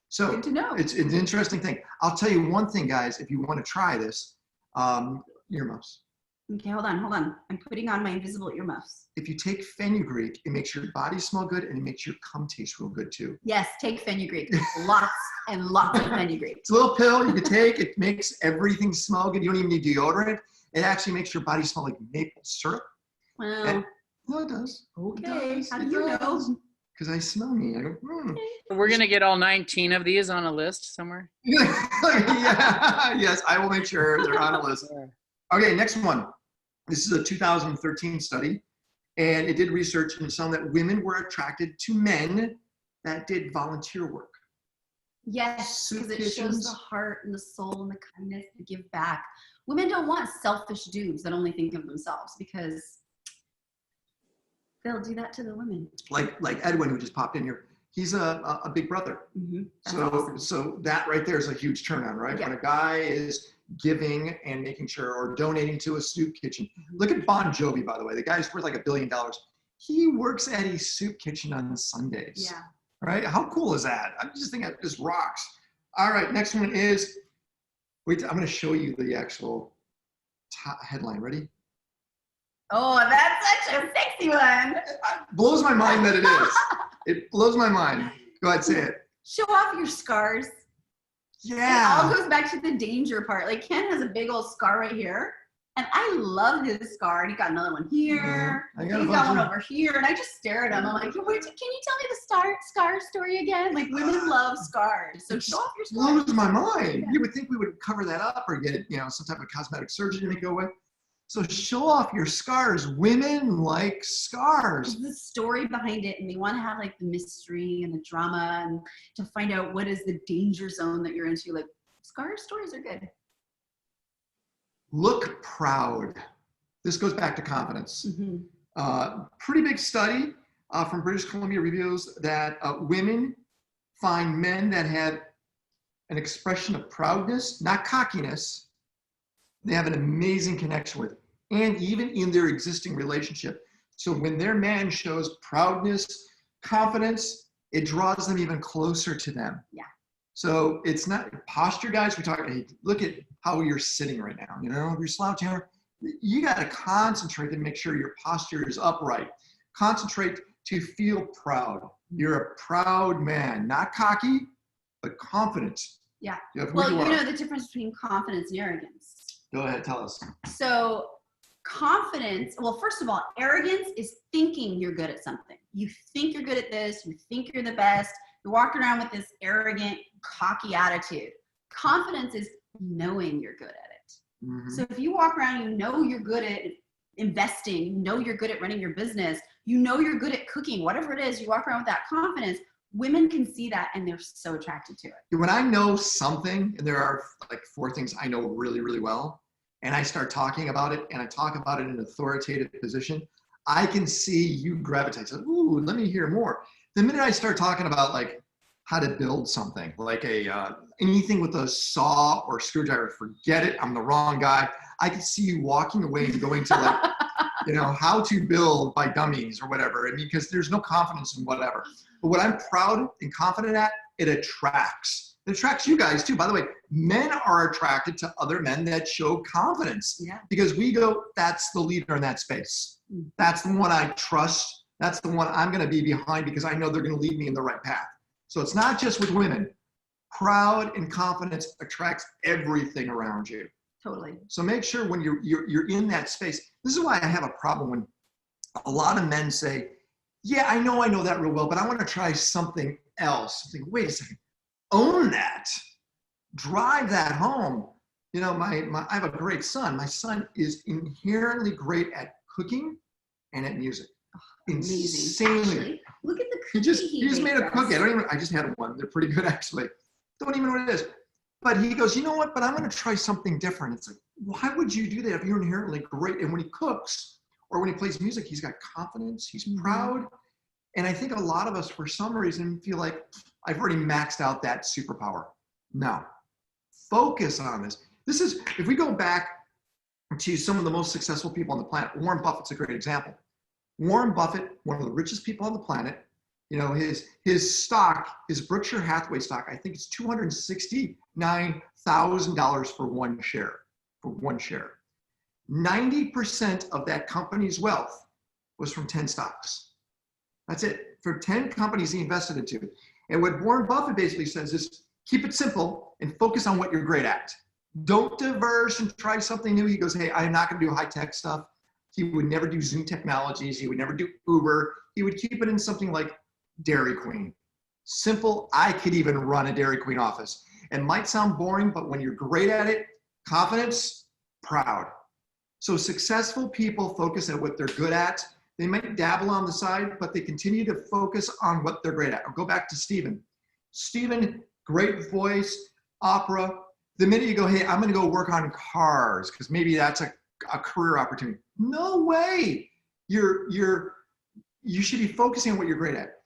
So Good to know. it's an interesting thing. I'll tell you one thing, guys, if you want to try this, earmuffs. Okay, hold on. I'm putting on my invisible earmuffs. If you take fenugreek, it makes your body smell good and it makes your cum taste real good too. Yes, take fenugreek. Lots and lots of fenugreek. It's a little pill you can take. It makes everything smell good. You don't even need deodorant. It actually makes your body smell like maple syrup. Well, No, it does. okay. How do you know? Because I smell me. I go, We're gonna get all 19 of these on a list somewhere. Yeah. Yes, I will make sure they're on a list. Okay, next one. This is a 2013 study, and it did research and found that women were attracted to men that did volunteer work. Yes, Soup because it shows kitchens. the heart and the soul and the kindness to give back. Women don't want selfish dudes that only think of themselves because they'll do that to the women. Like Edwin, who just popped in here. He's a big brother. Mm-hmm. That's So, awesome. so that right there is a huge turn on, right? Yeah. When a guy is giving and making sure or donating to a soup kitchen. Mm-hmm. Look at Bon Jovi, by the way. The guy's worth like $1 billion. He works at a soup kitchen on Sundays. Yeah. Right? How cool is that? I just think that just rocks. All right, next one is, wait, I'm going to show you the actual top headline. Ready? Oh, that's such a sexy one. It blows my mind that it is. It blows my mind. Go ahead, say it. Show off your scars. It all Yeah. goes back to the danger part. Like Ken has a big old scar right here. And I love his scar. And he got another one here. Yeah, I got a He's bunch got one of- over here. And I just stare at him. I'm like, can you tell me the scar story again? Like women love scars. So show off your scars. Blows my mind. You would think we would cover that up or get, some type of cosmetic surgery to make it go away. So show off your scars. Women like scars. There's the story behind it, and they want to have like the mystery and the drama and to find out what is the danger zone that you're into. Like scar stories are good. Look proud. This goes back to confidence. Mm-hmm. Pretty big study from British Columbia reveals that women find men that have an expression of proudness, not cockiness, they have an amazing connection with, and even in their existing relationship. So when their man shows proudness, confidence, it draws them even closer to them. Yeah. So it's not posture, guys. We talk. Hey, look at how you're sitting right now. If you're slouching over, you got to concentrate to make sure your posture is upright. Concentrate to feel proud. You're a proud man, not cocky, but confident. Yeah. You have who Well, you you are. know the difference between confidence and arrogance. Go ahead, tell us. So confidence, well, first of all, arrogance is thinking you're good at something. You think you're good at this, you think you're the best, you're walking around with this arrogant, cocky attitude. Confidence is knowing you're good at it. Mhm. So if you walk around, you know you're good at investing, you know you're good at running your business, you know you're good at cooking, whatever it is, you walk around with that confidence, women can see that and they're so attracted to it. When I know something, and there are like 4 things I know really, really well, and I start talking about it, and I talk about it in an authoritative position, I can see you gravitate. So, ooh, let me hear more. The minute I start talking about like how to build something, like anything with a saw or screwdriver, forget it. I'm the wrong guy. I can see you walking away and going to like, how to build by dummies or whatever. I mean, because there's no confidence in whatever. But what I'm proud and confident at, it attracts. It attracts you guys too. By the way, men are attracted to other men that show confidence. Yeah. Because we go, that's the leader in that space. That's the one I trust. That's the one I'm going to be behind because I know they're going to lead me in the right path. So it's not just with women. Proud and confidence attracts everything around you. Totally. So make sure when you're in that space. This is why I have a problem when a lot of men say, yeah, I know that real well, but I want to try something else. I think, wait a second, own that, drive that home. I have a great son. My son is inherently great at cooking and at music. Insanely. Actually, look at the He cookie just made a made cookie. for us. I just had one. They're pretty good actually. Don't even know what it is. But he goes, you know what? But I'm going to try something different. It's like, why would you do that if you're inherently great? And when he cooks or when he plays music, he's got confidence. He's proud. And I think a lot of us, for some reason, feel like I've already maxed out that superpower. No. Focus on this. This is, if we go back to some of the most successful people on the planet, Warren Buffett's a great example. Warren Buffett, one of the richest people on the planet, his stock, his Berkshire Hathaway stock, I think it's $269,000 for one share. 90% of that company's wealth was from 10 stocks. That's it. For 10 companies he invested into. And what Warren Buffett basically says is keep it simple and focus on what you're great at. Don't diverse and try something new. He goes, hey, I'm not going to do high-tech stuff. He would never do Zoom technologies. He would never do Uber. He would keep it in something like Dairy Queen. Simple. I could even run a Dairy Queen office. It might sound boring, but when you're great at it, confidence, proud. So successful people focus at what they're good at. They might dabble on the side, but they continue to focus on what they're great at. I'll go back to Stephen. Stephen, great voice, opera. The minute you go, hey, I'm going to go work on cars because maybe that's a career opportunity. No way. You should be focusing on what you're great at.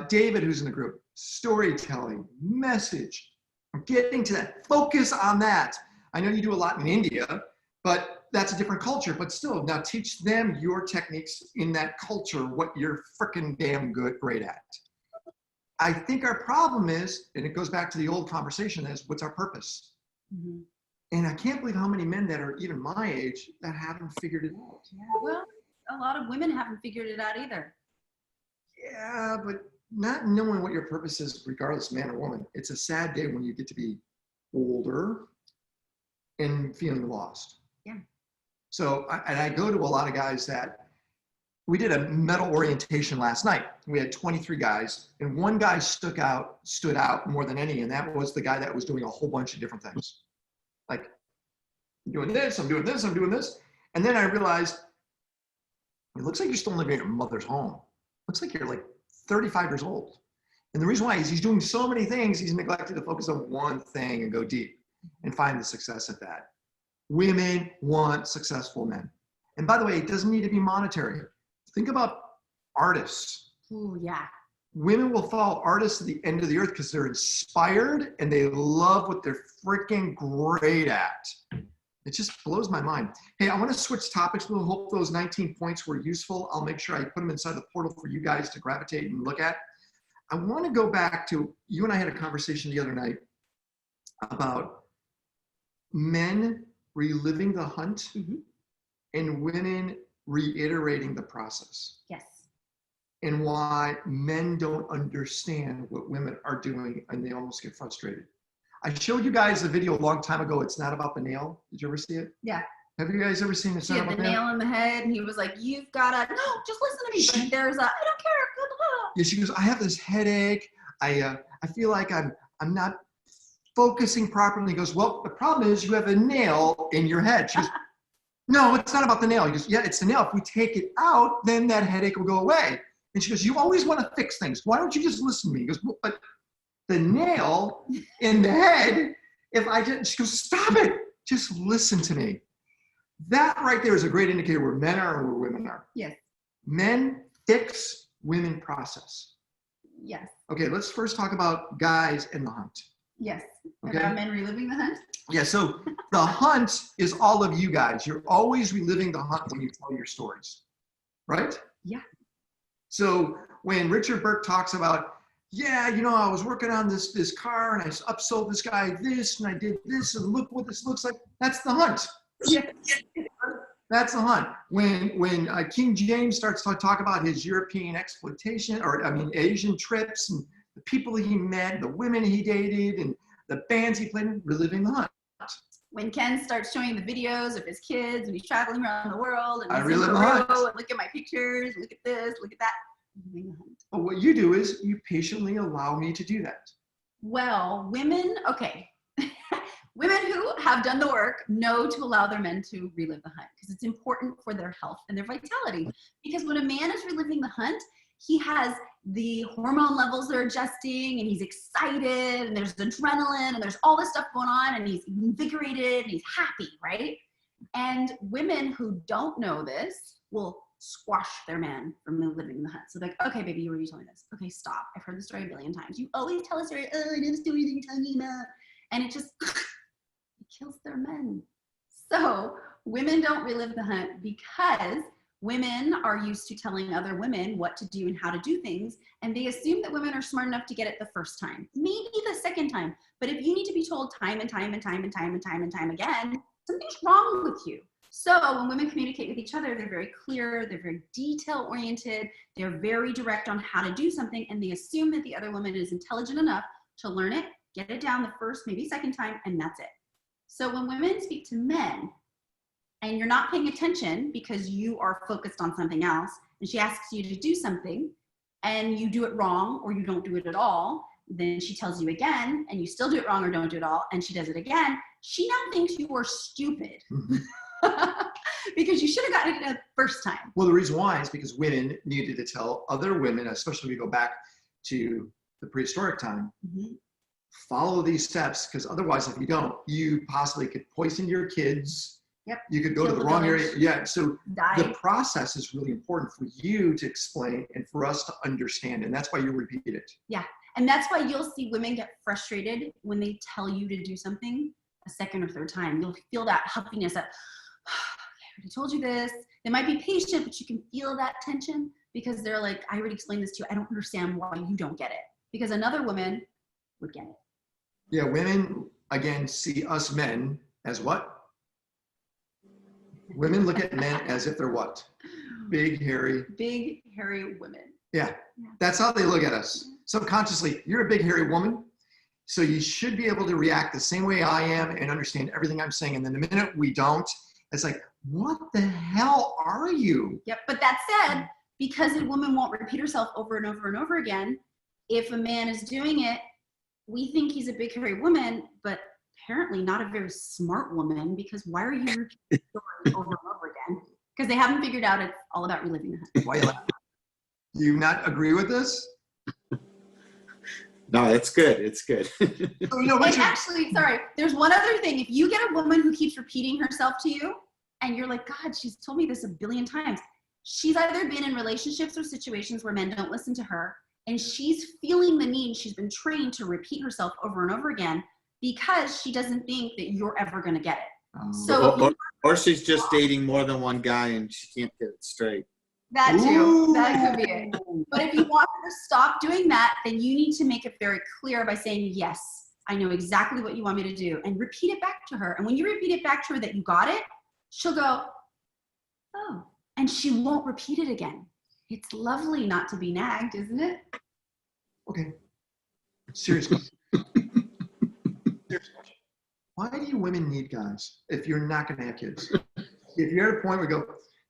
David, who's in the group, storytelling, message, getting to that. Focus on that. I know you do a lot in India, but that's a different culture. But still, now teach them your techniques in that culture, what you're freaking damn great at. I think our problem is, and it goes back to the old conversation, is what's our purpose? Mm-hmm. And I can't believe how many men that are even my age that haven't figured it out. Yeah, well, a lot of women haven't figured it out either. Yeah, but not knowing what your purpose is, regardless, man or woman, it's a sad day when you get to be older and feeling lost. Yeah. So, I go to a lot of guys that, we did a medal orientation last night. We had 23 guys, and one guy stood out more than any, and that was the guy that was doing a whole bunch of different things. Like, I'm doing this, I'm doing this, I'm doing this. And then I realized, it looks like you're still living in your mother's home. Looks like you're like 35 years old. And the reason why is he's doing so many things, he's neglected to focus on one thing and go deep and find the success at that. Women want successful men. And by the way, it doesn't need to be monetary. Think about artists. Ooh, yeah. Women will follow artists to the end of the earth because they're inspired and they love what they're freaking great at. It just blows my mind. Hey, I want to switch topics. We'll hope those 19 points were useful. I'll make sure I put them inside the portal for you guys to gravitate and look at. I want to go back to, you and I had a conversation the other night about men reliving the hunt and women reiterating the process. Yes. And why men don't understand what women are doing and they almost get frustrated. I showed you guys a video a long time ago. It's not about the nail. Did you ever see it? Yeah. Have you guys ever seen the She had the nail in the head, and he was like, "You've gotta no, just listen to me." But there's a, I don't care. Blah, blah, blah. Yeah, she goes, I have this headache. I feel like I'm not focusing properly. He goes, well, the problem is you have a nail in your head. She goes, no, it's not about the nail. He goes, yeah, it's the nail. If we take it out, then that headache will go away. And she goes, you always want to fix things. Why don't you just listen to me? He goes, well, but the nail in the head, if I just, she goes, stop it. Just listen to me. That right there is a great indicator where men are and where women are. Yes. Men fix, women process. Yes. Okay, let's first talk about guys in the hunt. Yes. Okay. About men reliving the hunt. Yeah, so the hunt is all of you guys. You're always reliving the hunt when you tell your stories, right? Yeah. So when Richard Burke talks about, yeah, you know, I was working on this car and I upsold this guy this and I did this and look what this looks like, that's the hunt. Yes. That's the hunt. When King James starts to talk about his European exploitation, or I mean Asian trips and the people he met, the women he dated, and the bands he played in, reliving the hunt. When Ken starts showing the videos of his kids and he's traveling around the world and I he's relive in the Peru hunt. and look at my pictures, look at this, look at that. Reliving the hunt. But what you do is you patiently allow me to do that. Well, women, okay. Women who have done the work know to allow their men to relive the hunt because it's important for their health and their vitality. Because when a man is reliving the hunt, he has the hormone levels are adjusting and he's excited and there's adrenaline and there's all this stuff going on and he's invigorated and he's happy, right? And women who don't know this will squash their man from reliving the hunt. So like, okay, baby, you already told me this. Okay, stop. I've heard the story a billion times. You always tell a story. Oh, I know the story that you're telling me about. And it just it kills their men. So women don't relive the hunt because women are used to telling other women what to do and how to do things. And they assume that women are smart enough to get it the first time, maybe the second time. But if you need to be told time and time and time and time and time and time again, something's wrong with you. So when women communicate with each other, they're very clear, they're very detail oriented, they're very direct on how to do something, and they assume that the other woman is intelligent enough to learn it, get it down the first, maybe second time, and that's it. So when women speak to men, and you're not paying attention because you are focused on something else, and she asks you to do something, and you do it wrong, or you don't do it at all, then she tells you again, and you still do it wrong or don't do it all, and she does it again, she now thinks you are stupid. Because you should have gotten it the first time. Well, the reason why is because women needed to tell other women, especially if we go back to the prehistoric time, follow these steps, because otherwise, if you don't, you possibly could poison your kids. Yep. You could go to Kill the the wrong village. area. Yeah. So Die. the process is really important for you to explain and for us to understand. And that's why you repeat it. And that's why you'll see women get frustrated when they tell you to do something a second or third time. You'll feel that huffiness that, I already told you this. They might be patient, but you can feel that tension because they're like, I already explained this to you. I don't understand why you don't get it. Because another woman would get it. Yeah. Women, again, see us men as what? Women look at men as if they're what? Big, hairy. Big, hairy women. Yeah. That's how they look at us. Subconsciously, you're a big, hairy woman. So you should be able to react the same way I am and understand everything I'm saying. And then the minute we don't, it's like, what the hell are you? Yep. But that said, because a woman won't repeat herself over and over and over again, if a man is doing it, we think he's a big, hairy woman, but apparently not a very smart woman, because why are you repeating the story over and over again? Because they haven't figured out it's all about reliving the hunt. Why you laugh? Do you not agree with this? No, it's good. It's good. So, you know, And Richard, actually, sorry, there's one other thing. If you get a woman who keeps repeating herself to you, and you're like, God, she's told me this a billion times. She's either been in relationships or situations where men don't listen to her, and she's feeling the need. She's been trained to repeat herself over and over again because she doesn't think that you're ever going to get it. So if you, Or she's just dating more than one guy and she can't get it straight. that too, Ooh. that could be it. But if you want her to stop doing that, then you need to make it very clear by saying, yes, I know exactly what you want me to do, and repeat it back to her. And when you repeat it back to her that you got it, she'll go, oh, and she won't repeat it again. It's lovely not to be nagged, isn't it? okay. Serious question. Serious question. Why do you women need guys if you're not going to have kids? if you're at a point where you go,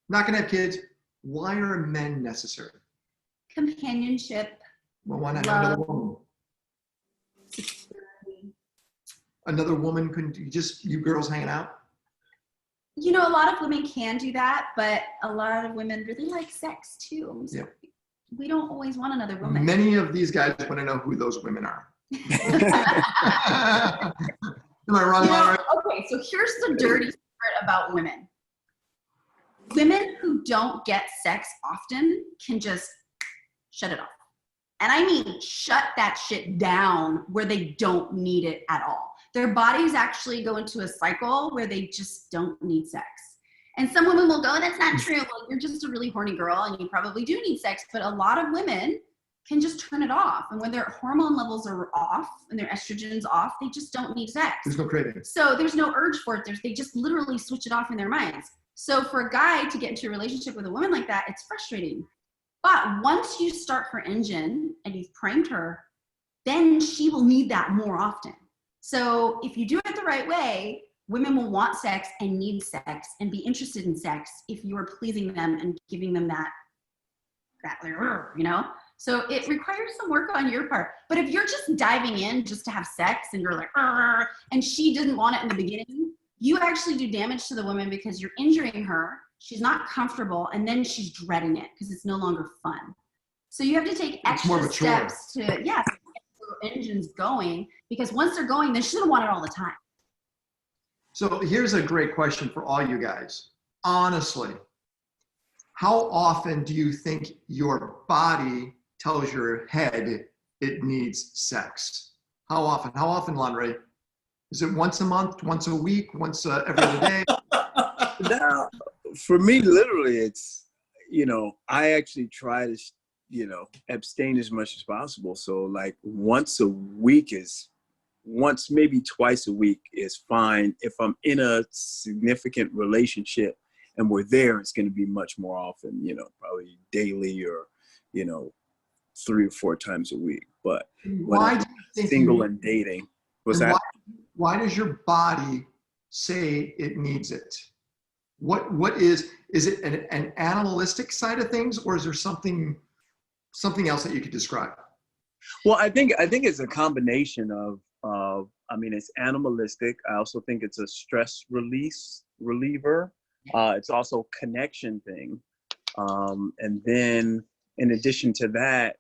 not going to have kids, why are men necessary? Companionship. Well, why not have another woman? Another woman couldn't just you girls hanging out? You know, a lot of women can do that, but a lot of women really like sex too. So we don't always want another woman. Many of these guys want to know who those women are. Am I wrong, Laura? Okay, so here's the dirty secret about women. Women who don't get sex often can just shut it off. And I mean, shut that shit down where they don't need it at all. Their bodies actually go into a cycle where they just don't need sex. And some women will go, that's not true. Well, you're just a really horny girl and you probably do need sex. But a lot of women can just turn it off. And when their hormone levels are off and their estrogen's off, they just don't need sex. There's no craving. So there's no urge for it. They just literally switch it off in their minds. So for a guy to get into a relationship with a woman like that, it's frustrating. But once you start her engine and you've primed her, then she will need that more often. So if you do it the right way, women will want sex and need sex and be interested in sex if you are pleasing them and giving them that you know? So it requires some work on your part. But if you're just diving in just to have sex and you're like, and she didn't want it in the beginning, you actually do damage to the woman because you're injuring her. She's not comfortable, and then she's dreading it because it's no longer fun. So you have to take extra steps to, get your engines going, because once they're going, they shouldn't want it all the time. So here's a great question for all you guys. Honestly, how often do you think your body tells your head it needs sex? How often? How often, Lanre? Is it once a month, once a week, once every other day? Now, for me, literally, it's, I actually try to, abstain as much as possible. So like once, maybe twice a week is fine. If I'm in a significant relationship and we're there, it's going to be much more often, probably daily or, 3 or 4 times a week. But when I'm single and dating, why does your body say it needs it? What is it an animalistic side of things, or is there something else that you could describe? Well, I think it's a combination of it's animalistic. I also think it's a stress reliever. It's also a connection thing. And then in addition to that,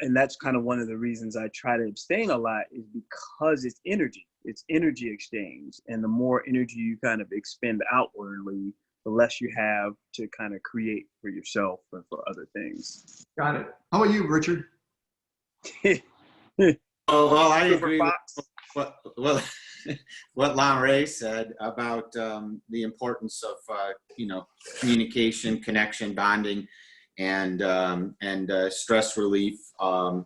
and that's kind of one of the reasons I try to abstain a lot, is because it's energy. It's energy exchange. And the more energy you kind of expend outwardly, the less you have to kind of create for yourself and for other things. Got it. How about you, Richard? Well, I agree with what Lanre said about the importance of communication, connection, bonding, and stress relief, all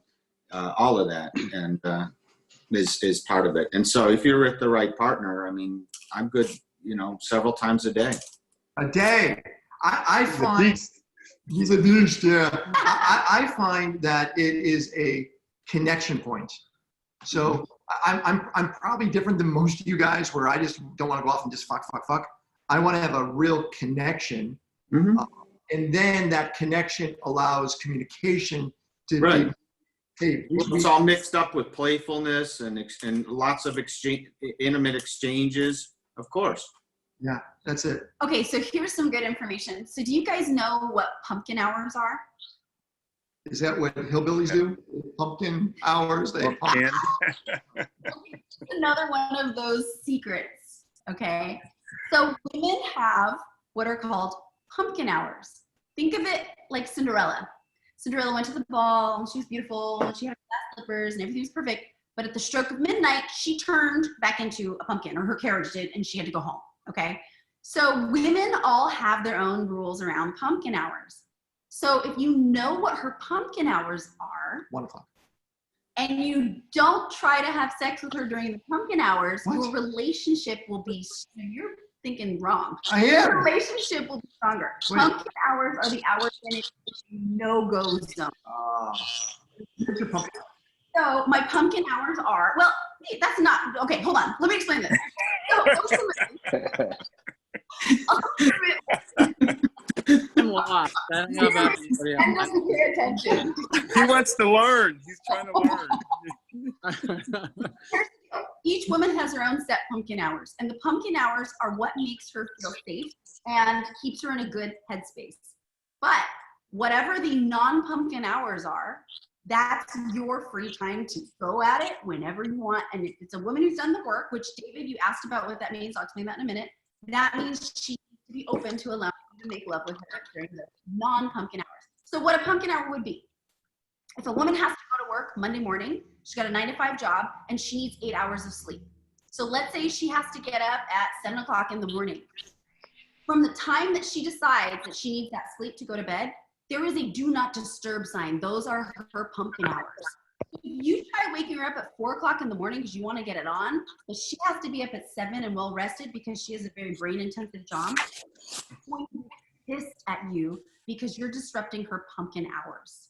of that, and is part of it. And so, if you're with the right partner, I'm good, several times a day. A day. I find he's a beast. Yeah. I find that it is a connection point. So I'm probably different than most of you guys, where I just don't want to go off and just fuck. I want to have a real connection, and then that connection allows communication to be. Hey, it's all mixed up with playfulness and lots of intimate exchanges, of course. Yeah, that's it. Okay, so here's some good information. So do you guys know what pumpkin hours are? Is that what hillbillies do? Pumpkin hours? Pumpkin. Another one of those secrets, okay? So women have what are called pumpkin hours. Think of it like Cinderella. Cinderella went to the ball, and she was beautiful, and she had glass slippers, and everything was perfect. But at the stroke of midnight, she turned back into a pumpkin, or her carriage did, and she had to go home, okay? So women all have their own rules around pumpkin hours. So if you know what her pumpkin hours are, 1 o'clock, and you don't try to have sex with her during the pumpkin hours, your relationship will be, you're thinking wrong. I am. Your relationship will be stronger. Wait. Pumpkin hours are the hours when it's no-go zone. What's your pumpkin? So my pumpkin hours are, well, that's not, okay, hold on. Let me explain this. So, I'm lost. I don't know about anybody else. Ken doesn't pay attention. He wants to learn. He's trying to learn. Each woman has her own set pumpkin hours, and the pumpkin hours are what makes her feel safe and keeps her in a good headspace. But whatever the non-pumpkin hours are, that's your free time to go at it whenever you want. And if it's a woman who's done the work, which David, you asked about what that means, I'll explain that in a minute. That means she needs to be open to allowing you to make love with her during the non-pumpkin hours. So what a pumpkin hour would be: if a woman has to go to work Monday morning, she's got a 9-to-5 job, and she needs 8 hours of sleep. So let's say she has to get up at 7 o'clock in the morning. From the time that she decides that she needs that sleep to go to bed, there is a do not disturb sign. Those are her pumpkin hours. If you try waking her up at 4 o'clock in the morning because you want to get it on, but she has to be up at 7 and well rested because she has a very brain intensive job, she's going to be pissed at you because you're disrupting her pumpkin hours.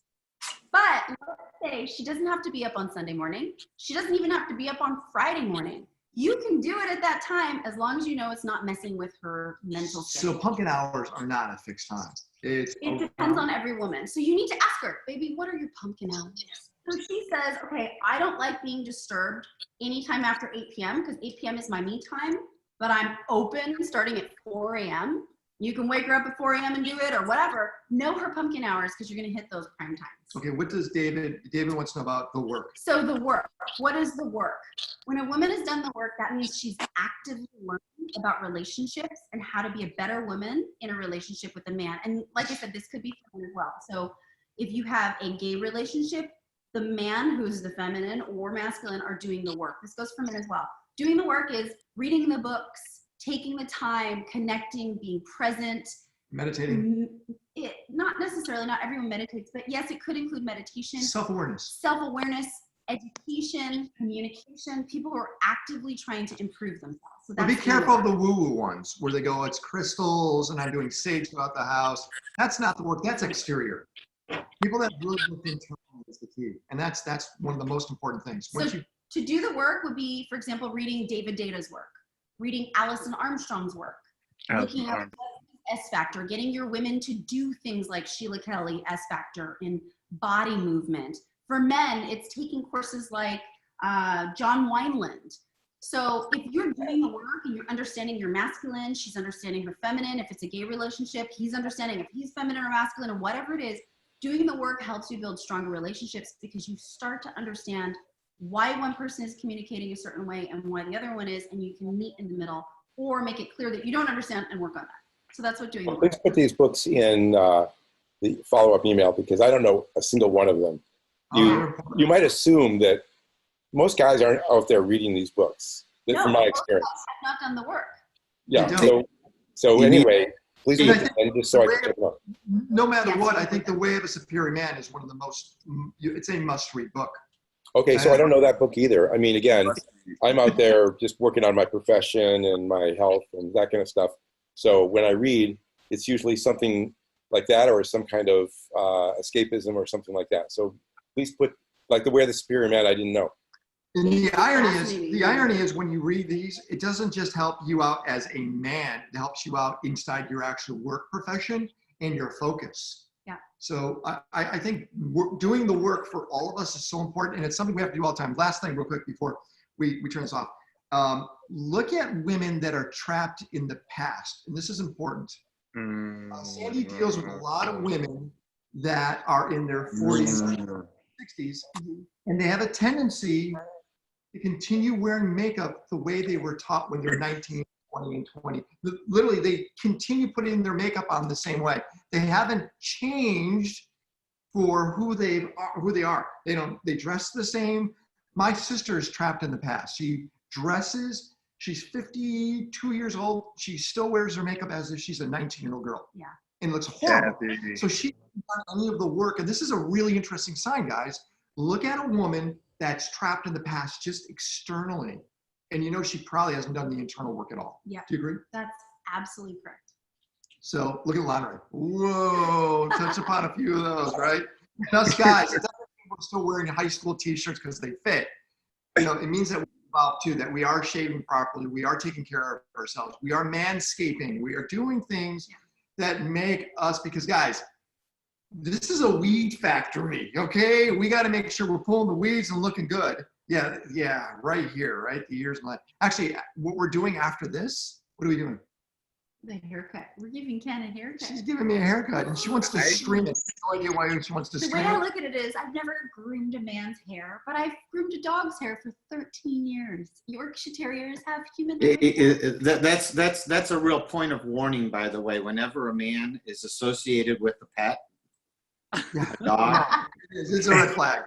But let's say she doesn't have to be up on Sunday morning. She doesn't even have to be up on Friday morning. You can do it at that time as long as you know it's not messing with her mental state. So pumpkin hours are not a fixed time. It depends on every woman. So you need to ask her, baby, what are your pumpkin hours? So she says, okay, I don't like being disturbed anytime after 8 p.m. because 8 p.m. is my me time, but I'm open starting at 4 a.m. You can wake her up at 4 a.m. and do it or whatever. Know her pumpkin hours because you're going to hit those prime times. Okay, what does David wants to know about the work? So the work, what is the work? When a woman has done the work, that means she's actively learning about relationships and how to be a better woman in a relationship with a man. And like I said, this could be for men as well. So if you have a gay relationship, the man who's the feminine or masculine are doing the work. This goes for men as well. Doing the work is reading the books, taking the time, connecting, being present. Meditating. Not necessarily, not everyone meditates, but yes, it could include meditation. Self-awareness. Self-awareness, education, communication, people who are actively trying to improve themselves. So But be careful of the woo-woo ones where they go, it's crystals and I'm doing sage throughout the house. That's not the work, that's exterior. People that really look internally is the key. And that's one of the most important things. So to do the work would be, for example, reading David Data's work, reading Alison Armstrong's work, looking at S Factor, getting your women to do things like Sheila Kelly, S Factor, in body movement. For men, it's taking courses like John Wineland. So if you're doing the work and you're understanding your masculine, she's understanding her feminine. If it's a gay relationship, he's understanding if he's feminine or masculine or whatever it is. Doing the work helps you build stronger relationships because you start to understand why one person is communicating a certain way and why the other one is, and you can meet in the middle or make it clear that you don't understand and work on that. So that's what doing the work. Please put these books in the follow-up email because I don't know a single one of them. You might assume that most guys aren't out there reading these books, from my experience. I've not done the work. Yeah. So anyway, please read it and just so I can check it out. No matter what, I think The Way of a Superior Man is one of the most, it's a must-read book. Okay, so I don't know that book either. I mean, again, I'm out there just working on my profession and my health and that kind of stuff. So when I read, it's usually something like that or some kind of escapism or something like that. So please put, like The Way of the Superior Man, I didn't know. And the irony is when you read these, it doesn't just help you out as a man, it helps you out inside your actual work profession and your focus. Yeah. So I think doing the work for all of us is so important, and it's something we have to do all the time. Last thing real quick before we turn this off. Look at women that are trapped in the past, and this is important. Sandy deals with a lot of women that are in their 40s, 60s, and they have a tendency to continue wearing makeup the way they were taught when they're 19, 20, and 20. Literally, they continue putting their makeup on the same way. They haven't changed for who they are. They dress the same. My sister is trapped in the past. She dresses, she's 52 years old. She still wears her makeup as if she's a 19-year-old girl. Yeah. And it looks horrible. So she hasn't done any of the work. And this is a really interesting sign, guys. Look at a woman that's trapped in the past just externally. And she probably hasn't done the internal work at all. Yeah. Do you agree? That's absolutely correct. So look at lottery. Whoa, touch upon a few of those, right? And us guys, it doesn't mean we're still wearing high school t-shirts because they fit. It means that we're involved too, that we are shaving properly, we are taking care of ourselves, we are manscaping, we are doing things that make us, because guys, this is a weed factory, okay? We got to make sure we're pulling the weeds and looking good. Yeah, right here, right? The ears, actually, what we're doing after this, what are we doing? The haircut. We're giving Ken a haircut. She's giving me a haircut, and she wants to stream it. No idea why she wants to The way stream I it. look at it is, I've never groomed a man's hair, but I've groomed a dog's hair for 13 years. Yorkshire Terriers have human hair. That's a real point of warning, by the way. Whenever a man is associated with a pet, Yeah. a dog, It's a red flag.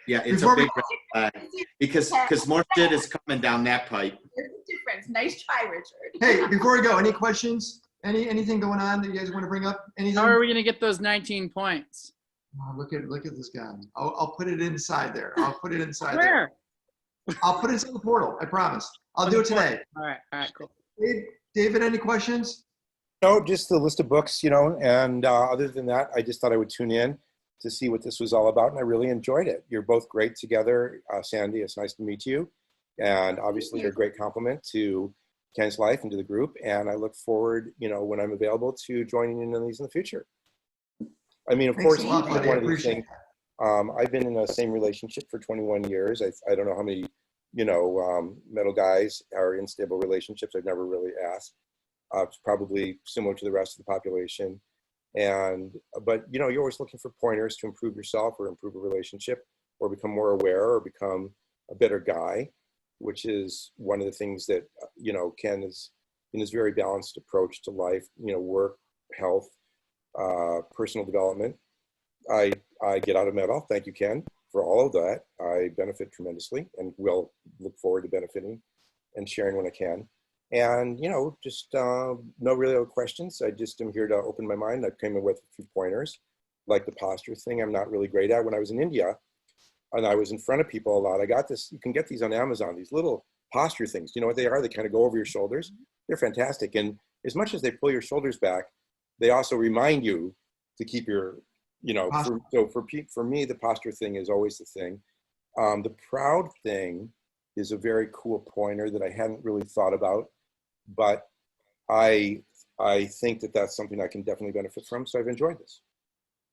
yeah, it's Before a we big red flag because more shit is coming down that pipe. There's a difference. Nice try, Richard. Hey, before we go, any questions? Anything going on that you guys want to bring up? Anything? How are we going to get those 19 points? Oh, look at this guy. I'll put it inside there. I'll put it inside Where? there. I'll put it inside the portal. I promise. I'll do it today. All right, cool. David, any questions? No, just the list of books, and other than that, I just thought I would tune in to see what this was all about, and I really enjoyed it. You're both great together. Sandy, it's nice to meet you. And obviously, you're a great compliment to Ken's life and to the group, and I look forward, when I'm available, to joining in on these in the future. I mean, of Thanks course, a lot, buddy. I one of these appreciate things, I've been in the same relationship for 21 years. I don't know how many, metal guys are in stable relationships. I've never really asked. It's probably similar to the rest of the population. But you're always looking for pointers to improve yourself or improve a relationship or become more aware or become a better guy, which is one of the things that, Ken is in his very balanced approach to life, work, health, personal development. I get out of metal. Thank you, Ken, for all of that. I benefit tremendously and will look forward to benefiting and sharing when I can. And, just no really other questions. I just am here to open my mind. I came in with a few pointers, like the posture thing I'm not really great at. When I was in India and I was in front of people a lot, I got this, you can get these on Amazon, these little posture things. You know what they are? They kind of go over your shoulders. They're fantastic. And as much as they pull your shoulders back, they also remind you to keep your, for me, the posture thing is always the thing. The proud thing is a very cool pointer that I hadn't really thought about, but I think that that's something I can definitely benefit from. So I've enjoyed this.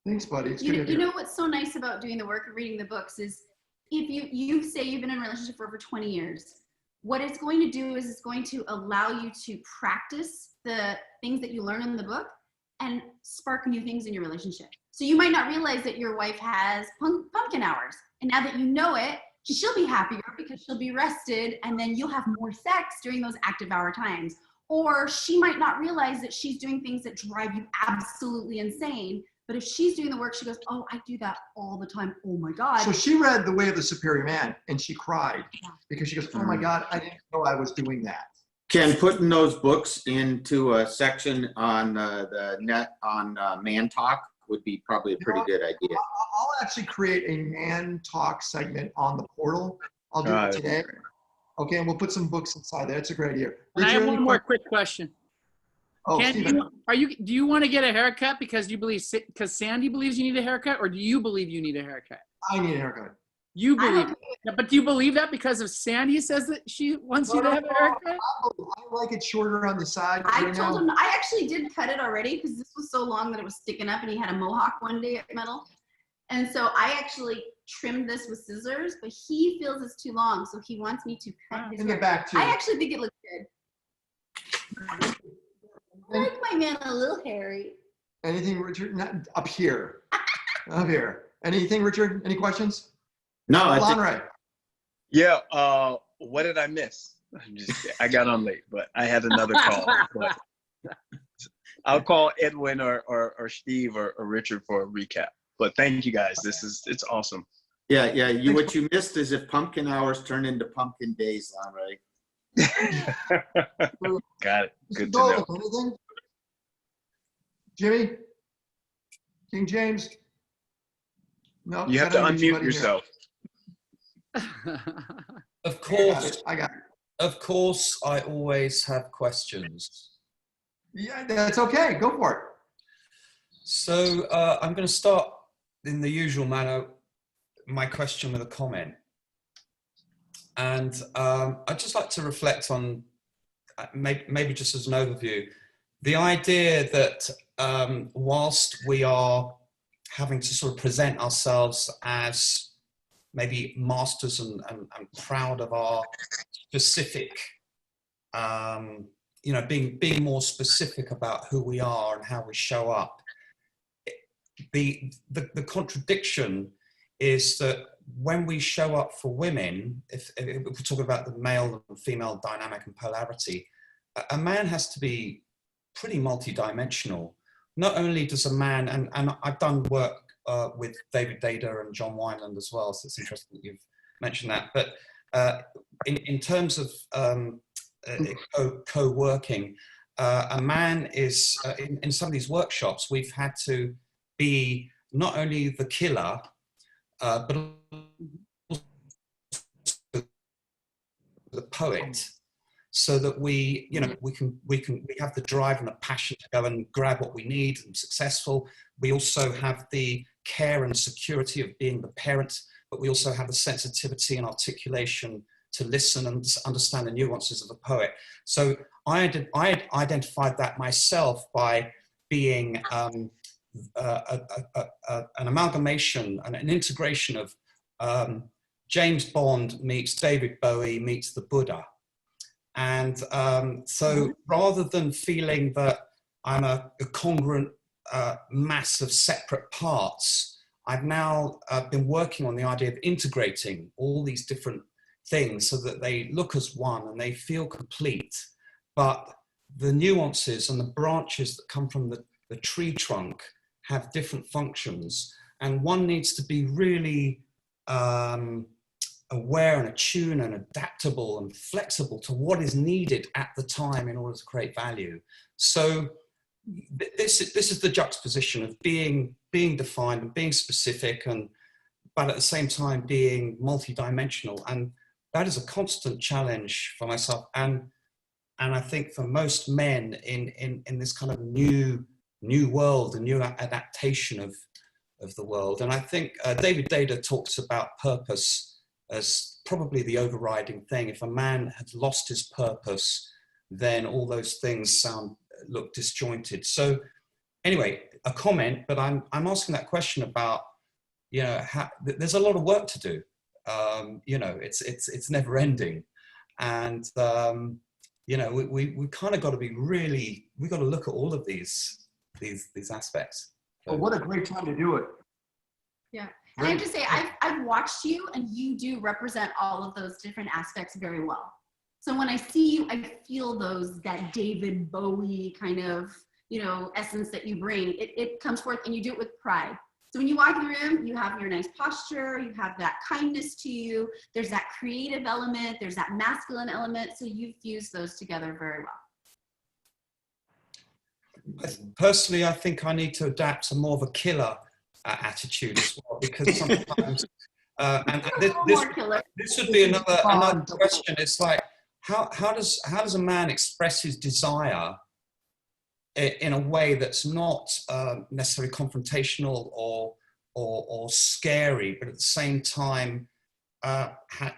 Thanks, buddy. It's good to You hear. know what's so nice about doing the work and reading the books is if you say you've been in a relationship for over 20 years, what it's going to do is it's going to allow you to practice the things that you learn in the book and spark new things in your relationship. So you might not realize that your wife has pumpkin hours. And now that you know it, she'll be happier because she'll be rested, and then you'll have more sex during those active hour times. Or she might not realize that she's doing things that drive you absolutely insane. But if she's doing the work, she goes, oh, I do that all the time. Oh my God. So she read The Way of the Superior Man and she cried because she goes, oh my God, I didn't know I was doing that. Ken, putting those books into a section on the net on Man Talk would be probably a pretty good idea. I'll actually create a Man Talk segment on the portal. I'll do it today. Okay, and we'll put some books inside there. That's a great idea. And I have one more quick question. Oh, Ken, Stephen. do you want to get a haircut because Sandy believes you need a haircut, or do you believe you need a haircut? I need a haircut. You believe it. But do you believe that because of Sandy says that she wants you to have a haircut? I like it shorter on the side. I told him, I actually did cut it already because this was so long that it was sticking up, and he had a mohawk one day at metal. And so I actually trimmed this with scissors, but he feels it's too long, so he wants me to cut his In the hair. back too. I actually think it looks good. I like my man a little hairy. Anything, Richard? Not up here. Up here. Anything, Richard? Any questions? No, I think Lonray. Yeah. What did I miss? I got on late, but I had another call. But I'll call Edwin or Steve or Richard for a recap. But thank you guys. It's awesome. Yeah. What you missed is if pumpkin hours turn into pumpkin days, Lonray. Got it. Good to know. Anything? Jimmy? King James? No. You have to unmute yourself. Of course, I got it. of course, I always have questions. Yeah, that's okay. Go for it. So I'm going to start in the usual manner, my question with a comment. And I'd just like to reflect on, maybe just as an overview, the idea that whilst we are having to sort of present ourselves as maybe masters and proud of our specific, you know, being more specific about who we are and how we show up. The contradiction is that when we show up for women, if we're talking about the male and female dynamic and polarity, a man has to be pretty multidimensional. Not only does a man, and I've done work with David Dada and John Wineland as well, so it's interesting that you've mentioned that, but in terms of co-working, a man is, in some of these workshops, we've had to be not only the killer, but also the poet, so that we, you know, we have the drive and the passion to go and grab what we need and successful. We also have the care and security of being the parent, but we also have the sensitivity and articulation to listen and understand the nuances of the poet. So I identified that myself by being an amalgamation and an integration of James Bond meets David Bowie meets the Buddha. And so rather than feeling that I'm a congruent mass of separate parts, I've now been working on the idea of integrating all these different things so that they look as one and they feel complete. But the nuances and the branches that come from the tree trunk have different functions, and one needs to be really aware and attuned and adaptable and flexible to what is needed at the time in order to create value. So this is the juxtaposition of being defined and being specific, but at the same time being multidimensional, and that is a constant challenge for myself and I think for most men in this kind of new world, a new adaptation of the world. And I think David Dada talks about purpose as probably the overriding thing. If a man had lost his purpose, then all those things look disjointed. So anyway, a comment, but I'm asking that question about, you know, there's a lot of work to do. You know, it's never ending. And, you know, we kind of got to be we got to look at all of these aspects. Well, what a great time to do it. Yeah. And I have to say, I've watched you, and you do represent all of those different aspects very well. So when I see you, I feel that David Bowie kind of, you know, essence that you bring. It comes forth, and you do it with pride. So when you walk in the room, you have your nice posture, you have that kindness to you, there's that creative element, there's that masculine element, so you fuse those together very well. Personally, I think I need to adapt to more of a killer attitude as well, because sometimes, and this would be another question. It's like, how does a man express his desire in a way that's not necessarily confrontational or scary, but at the same time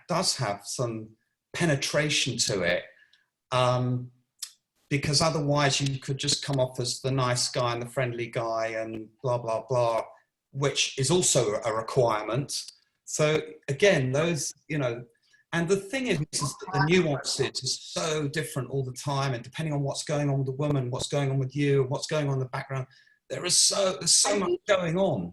does have some penetration to it, because otherwise you could just come off as the nice guy and the friendly guy and blah blah blah, which is also a requirement. So again, those, you know, and the thing is that the nuances is so different all the time, and depending on what's going on with the woman, what's going on with you, what's going on in the background, there's so much going on.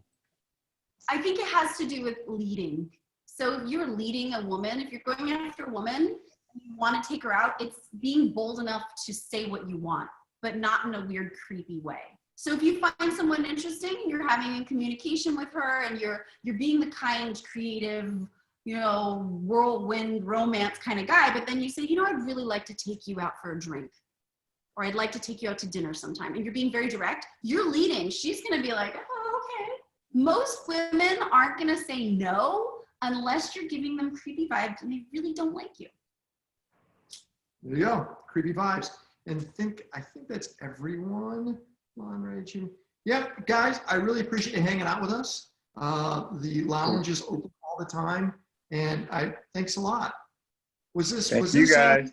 I think it has to do with leading. So if you're leading a woman, if you're going after a woman, you want to take her out, it's being bold enough to say what you want, but not in a weird, creepy way. So if you find someone interesting, you're having a communication with her, and you're being the kind, creative, you know, whirlwind romance kind of guy, but then you say, you know, I'd really like to take you out for a drink, or I'd like to take you out to dinner sometime, and you're being very direct, you're leading. She's going to be like, oh, okay. Most women aren't going to say no unless you're giving them creepy vibes and they really don't like you. There you go, creepy vibes. And I think that's everyone. Yeah, guys, I really appreciate you hanging out with us. The lounge is open all the time, and thanks a lot. Was this? Thank was you this guys.